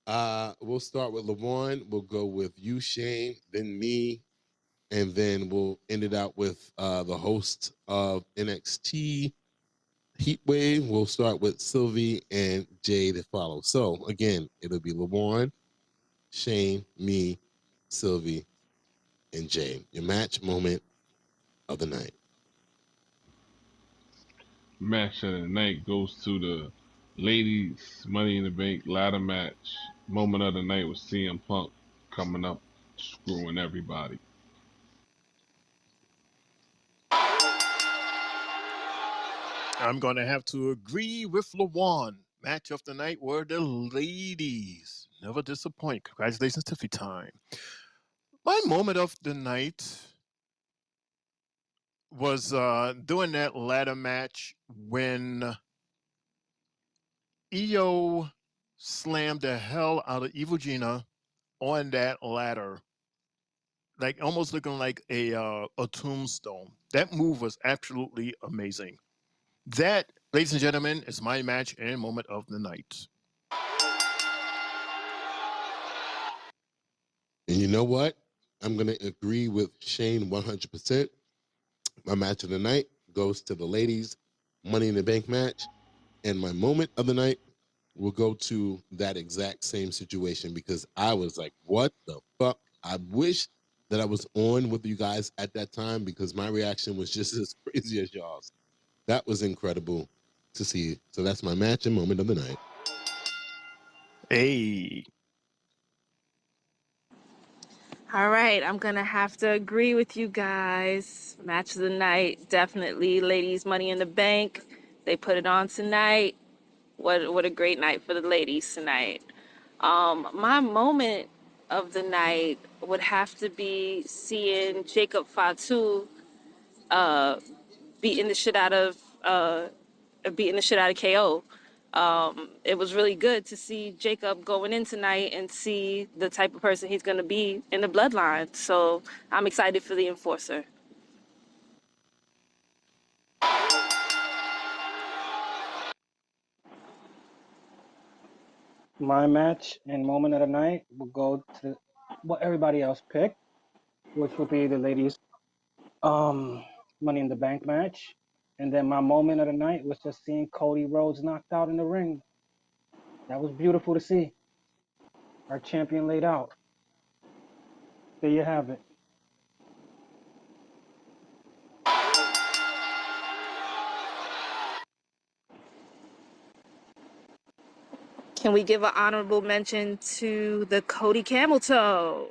We'll start with LeBron. We'll go with you, Shane, then me, and then we'll end it out with the host of NXT Heatwave. We'll start with Sylvie and Jay to follow. So again, it'll be LeBron, Shane, me, Sylvie, and Jay. Your match moment of the night. Match of the night goes to the ladies' Money in the Bank ladder match. Moment of the night was CM Punk coming up, screwing everybody. I'm going to have to agree with LaJuan. Match of the night were the ladies. Never disappoint. Congratulations, Tiffy time. My moment of the night was doing that ladder match when Io slammed the hell out of Evil Gina on that ladder, like almost looking like a tombstone. That move was absolutely amazing. That, ladies and gentlemen, is my match and moment of the night. And you know what? I'm going to agree with Shane 100%. My match of the night goes to the ladies' Money in the Bank match. And my moment of the night will go to that exact same situation because I was like, what the fuck? I wish that I was on with you guys at that time because my reaction was just as crazy as y'all's. That was incredible to see. So that's my match and moment of the night. Hey. All right, I'm gonna have to agree with you guys. Match of the night, definitely. Ladies, Money in the Bank. They put it on tonight. What a great night for the ladies tonight. My moment of the night would have to be seeing Jacob Fatu beating the shit out of KO. It was really good to see Jacob going in tonight and see the type of person he's going to be in the bloodline. So I'm excited for the Enforcer. My match and moment of the night will go to what everybody else picked, which would be the ladies' Money in the Bank match. And then my moment of the night was just seeing Cody Rhodes knocked out in the ring. That was beautiful to see. Our champion laid out. There you have it. Can we give an honorable mention to the Cody Camel Toe?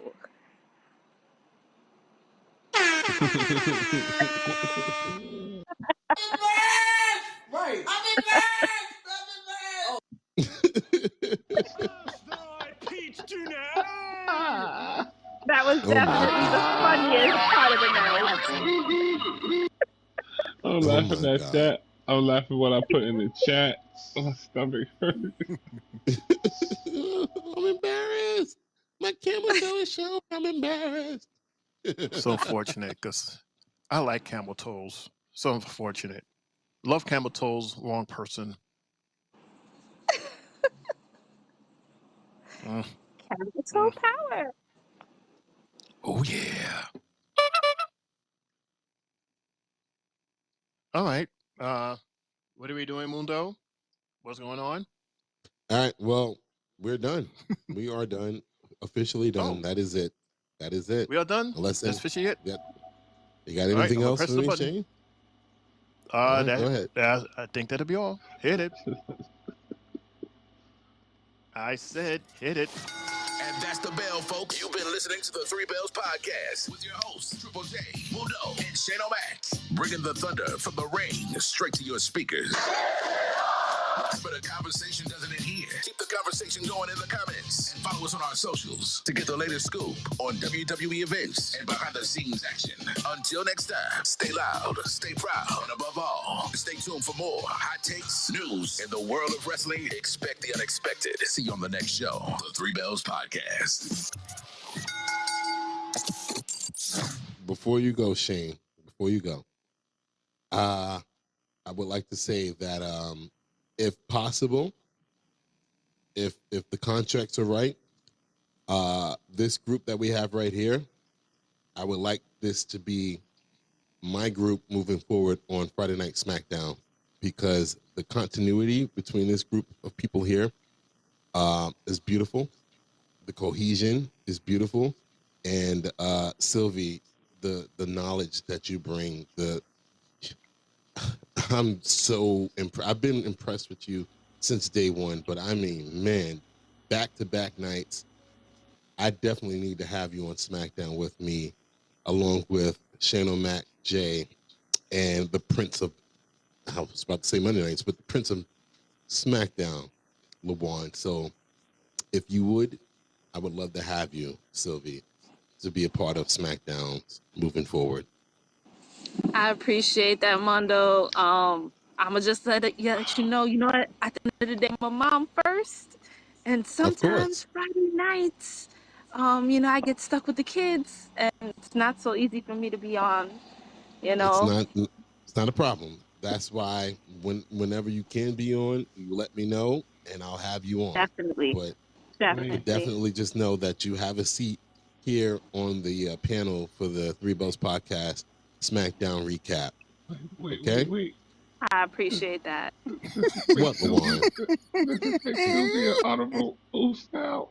Right. That was definitely the funniest part of the night. I'm laughing at that. I'm laughing what I put in the chat. My stomach hurt. I'm embarrassed. My camel toe is showing. I'm embarrassed. So fortunate because I like camel toes. So unfortunate. Love camel toes, wrong person. Camel Toe power. Oh, yeah. All right. What are we doing, Mundo? What's going on? All right. Well, we're done. We are done. Officially done. Oh. That is it. That is it. We are done? Unless That's officially it? Yeah. You got anything else for me, Shane? Go ahead. I think that'll be all. Hit it. I said hit it. And that's the bell, folks. You've been listening to the Three Bells Podcast with your hosts, Triple J, Mundo, and Shane O'Mac, bringing the thunder from the ring straight to your speakers. But a conversation doesn't end here. Keep the conversation going in the comments and follow us on our socials to get the latest scoop on WWE events and behind-the-scenes action. Until next time, stay loud, stay proud, and above all, stay tuned for more hot takes, news, in the world of wrestling. Expect the unexpected. See you on the next show, the Three Bells Podcast. Before you go, Shane, before you go, I would like to say that if possible, if the contracts are right, this group that we have right here, I would like this to be my group moving forward on Friday Night SmackDown, because the continuity between this group of people here is beautiful. The cohesion is beautiful, and Sylvie, the knowledge that you bring, I'm so impressed. I've been impressed with you since day one, but I mean, man, back-to-back nights. I definitely need to have you on SmackDown with me, along with Shane O'Mac, Jay, and the Prince of, I was about to say Monday nights, but the Prince of SmackDown, LeBron. So if you would, I would love to have you, Sylvie, to be a part of SmackDown moving forward. I appreciate that, Mundo. I'ma just let you know what, at the end of the day, my mom first. And sometimes Friday nights, I get stuck with the kids and it's not so easy for me to be on, It's not a problem. That's why whenever you can be on, you let me know and I'll have you on. Definitely. But Definitely. definitely just know that you have a seat here on the panel for the Three Bells Podcast SmackDown recap. Wait. I appreciate that. What, LeBron? This is Sylvia Audible now.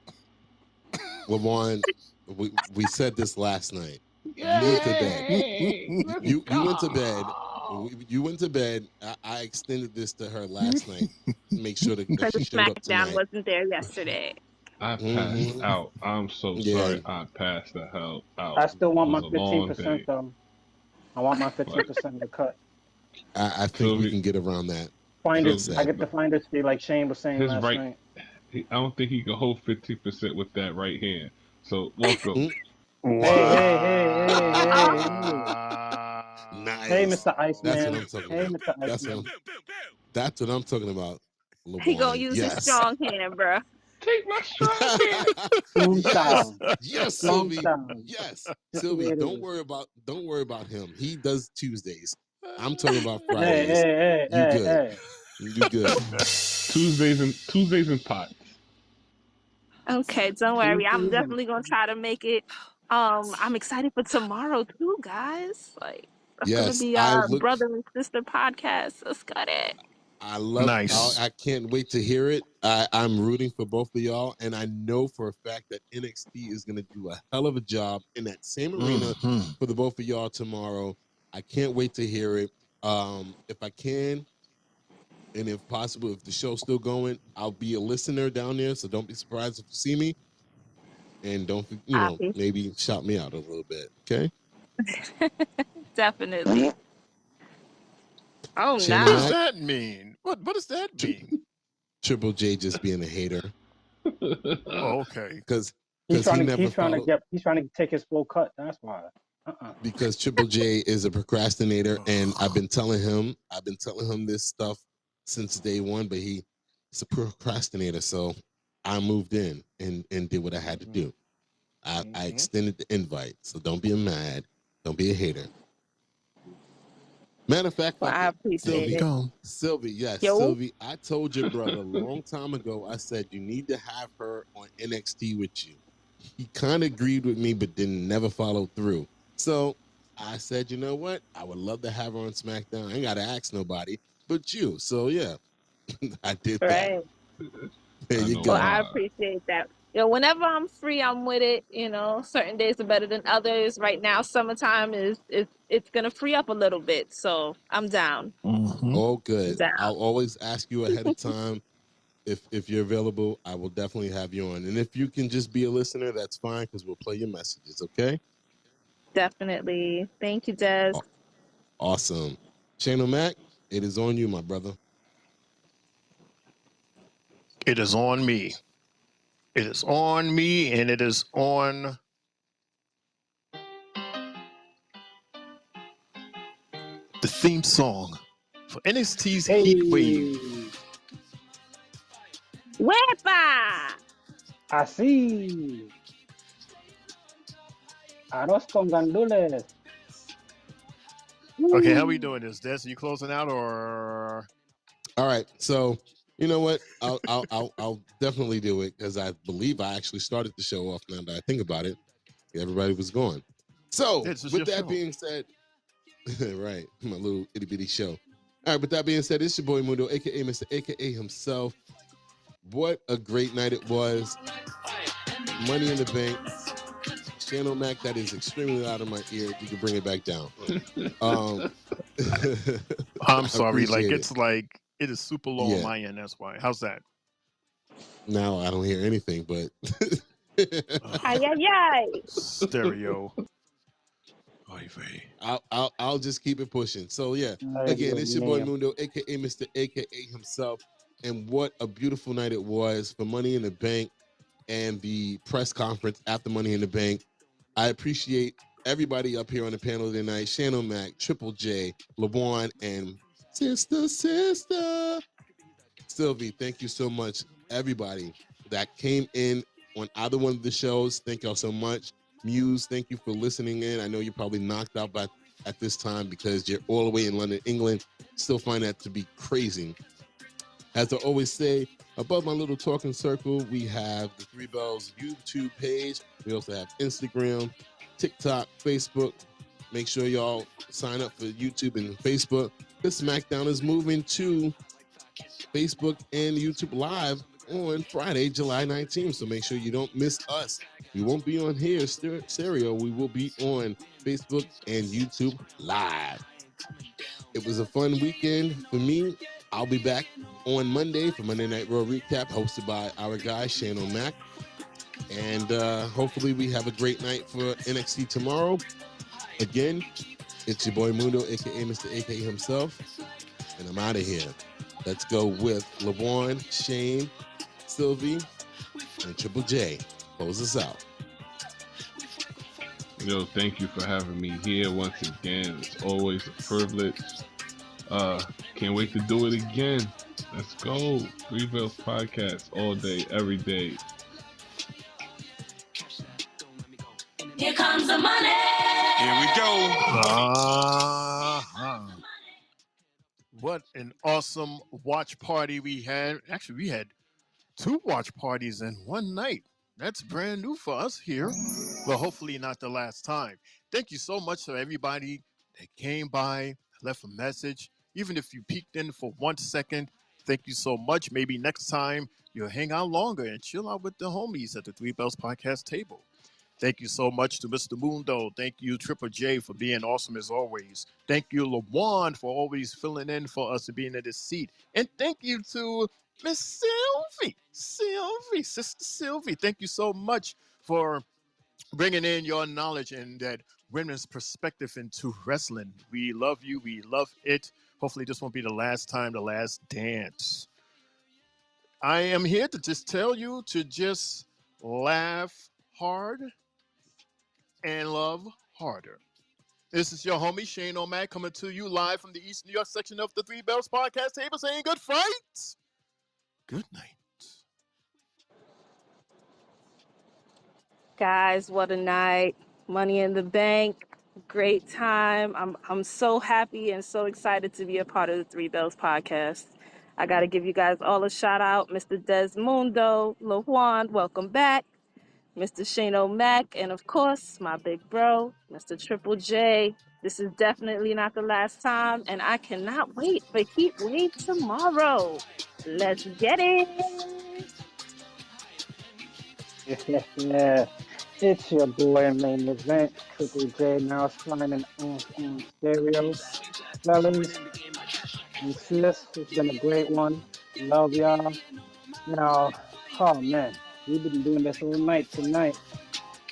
LeBron, we said this last night. You went to bed. You went to bed. You went to bed. I extended this to her last night. Make sure that she showed up SmackDown tonight. wasn't there yesterday. I passed out. I'm so sorry. I passed the hell out. I still want It my was a long 15% day. though. I want my 15% of the cut. I think we can get around that. Finders, I get the finder's fee like Shane was saying last night. I don't think he can hold 15% with that right hand. So welcome. Hey. Nice. Hey, Mr. Iceman. That's what I'm talking Hey, about. Mr. Iceman. That's what I'm talking about. LeBron. He gonna use his strong hand, bro. Take my strong hand. Yes, Strong Sylvie. sound. Yes, Just Sylvie. the way it Don't worry about him. He does Tuesdays. I'm talking about Fridays. You good. Tuesdays and pots. Okay, don't worry. I'm definitely gonna try to make it. I'm excited for tomorrow too, guys. Like, that's gonna be our brother and sister podcast. Let's get it. I love it. I can't wait to hear it. I'm rooting for both of y'all, and I know for a fact that NXT is going to do a hell of a job in that same arena for the both of y'all tomorrow. I can't wait to hear it. If I can, and if possible, if the show's still going, I'll be a listener down there, so don't be surprised if you see me. And don't, maybe shout me out a little bit, okay? Definitely. Oh, What no. does that mean? What does that mean? Triple J just being a hater. Oh, okay. Because he's trying to take his full cut. That's why. Because Triple J is a procrastinator, and I've been telling him this stuff since day one, but he's a procrastinator. So I moved in and did what I had to do. I extended the invite, so don't be mad. Don't be a hater. Matter of fact, I appreciate it. Sylvie, yes, Yo. Sylvie, I told your brother a long time ago, I said, you need to have her on NXT with you. He kind of agreed with me, but didn't never follow through. So I said, you know what? I would love to have her on SmackDown. I ain't got to ask nobody but you. So, yeah, I did that. There you go. Well, I appreciate that. Whenever I'm free, I'm with it. Certain days are better than others. Right now, summertime it's gonna free up a little bit, so I'm down. Oh, good. Down. I'll always ask you ahead of time if you're available. I will definitely have you on. And if you can just be a listener, that's fine because we'll play your messages. Okay. Definitely. Thank you, Des. Awesome. Shane O'Mac, it is on you, my brother. It is on me. It is on me, and it is on the theme song for NXT's Heatwave. ¡Huepa! Así. Arroz con gandules. Okay, how are we doing this? Des, are you closing out or? All right. So You know what? I'll definitely do it because I believe I actually started the show off. Now that I think about it, everybody was gone. So with that being said, right, my little itty bitty show. All right, with that being said, it's your boy Mundo, aka Mr. AKA himself. What a great night it was. Money in the Bank. Channel Mac, that is extremely loud in my ear. You can bring it back down. I'm sorry. Like it. it is super low on my end. That's why. How's that? Now I don't hear anything, but Ay, ay, ay. Stereo. I'll just keep it pushing. So yeah, Ay, again, Dios it's your boy mío. Mundo, aka Mr. AKA himself. And what a beautiful night it was for Money in the Bank and the press conference after Money in the Bank. I appreciate everybody up here on the panel tonight. Channel Mac, Triple J, LeBron, and Sister. Sylvie, thank you so much. Everybody that came in on either one of the shows, thank y'all so much. Muse, thank you for listening in. I know you're probably knocked out at this time because you're all the way in London, England. Still find that to be crazy. As I always say, above my little talking circle, we have the Three Bells YouTube page. We also have Instagram, TikTok, Facebook. Make sure y'all sign up for YouTube and Facebook. This SmackDown is moving to Facebook and YouTube Live on Friday, July 19th. So make sure you don't miss us. We won't be on here stereo. We will be on Facebook and YouTube Live. It was a fun weekend for me. I'll be back on Monday for Monday Night Raw Recap, hosted by our guy, Shane O'Mac. And hopefully we have a great night for NXT tomorrow. Again, it's your boy Mundo, a.k.a. Mr. AKA himself. And I'm out of here. Let's go with LeBron, Shane, Sylvie, and Triple J. Close us out. Yo, thank you for having me here once again. It's always a privilege. Can't wait to do it again. Let's go. Three Bells Podcast all day, every day. Here comes the money. Here we go. What an awesome watch party we had. Actually, we had 2 watch parties in one night. That's brand new for us here. Well, hopefully not the last time. Thank you so much to everybody that came by, left a message. Even if you peeked in for 1 second, thank you so much. Maybe next time you'll hang out longer and chill out with the homies at the Three Bells Podcast table. Thank you so much to Mr. Mundo. Thank you, Triple J, for being awesome as always. Thank you, LeBron, for always filling in for us and being in this seat. And thank you to Miss Sylvie, Sister Sylvie. Thank you so much for bringing in your knowledge and that women's perspective into wrestling. We love you. We love it. Hopefully this won't be the last time, the last dance. I am here to just tell you to just laugh hard and love harder. This is your homie Shane O'Mac coming to you live from the East New York section of the Three Bells Podcast table saying good fight. Good night. Guys, what a night. Money in the Bank. Great time. I'm so happy and so excited to be a part of the Three Bells Podcast. I got to give you guys all a shout out. Mr. Desmundo, LaJuan, welcome back. Mr. Shane O'Mac, and of course, my big bro, Mr. Triple J. This is definitely not the last time, and I cannot wait for Heatwave tomorrow. Let's get it. Yeah. It's your boy, Main Event, Triple J, now signing off on stereo. Fellas and sis, it's been a great one. Love y'all. You know, oh man, we've been doing this all night tonight.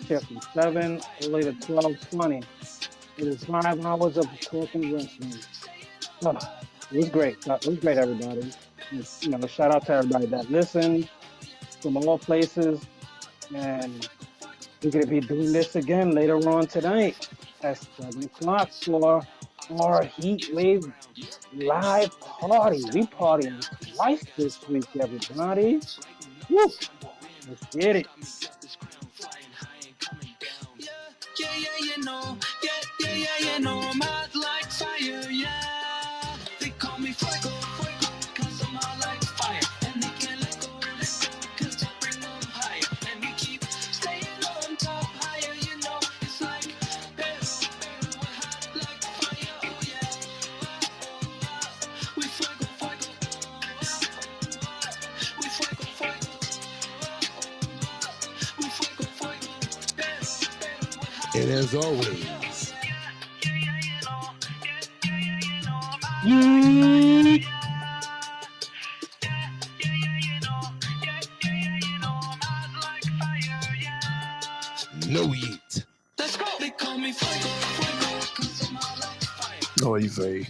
Shit from 7 all the way to 12:20. It was 5 hours of talking wrestling. Oh, it was great. It was great, everybody. You know, shout out to everybody that listened from all places. And we're going to be doing this again later on tonight at 7 o'clock for our Heatwave live party. We partying twice this week, everybody. Woo! Let's get it. I'm hot like fire, yeah. They call me Fuego, 'cause I'm hot like fire. And as always, Yeet. no yeet. Let's go. They call me Fuego, Fuego, 'cause my life fire. Oy vey.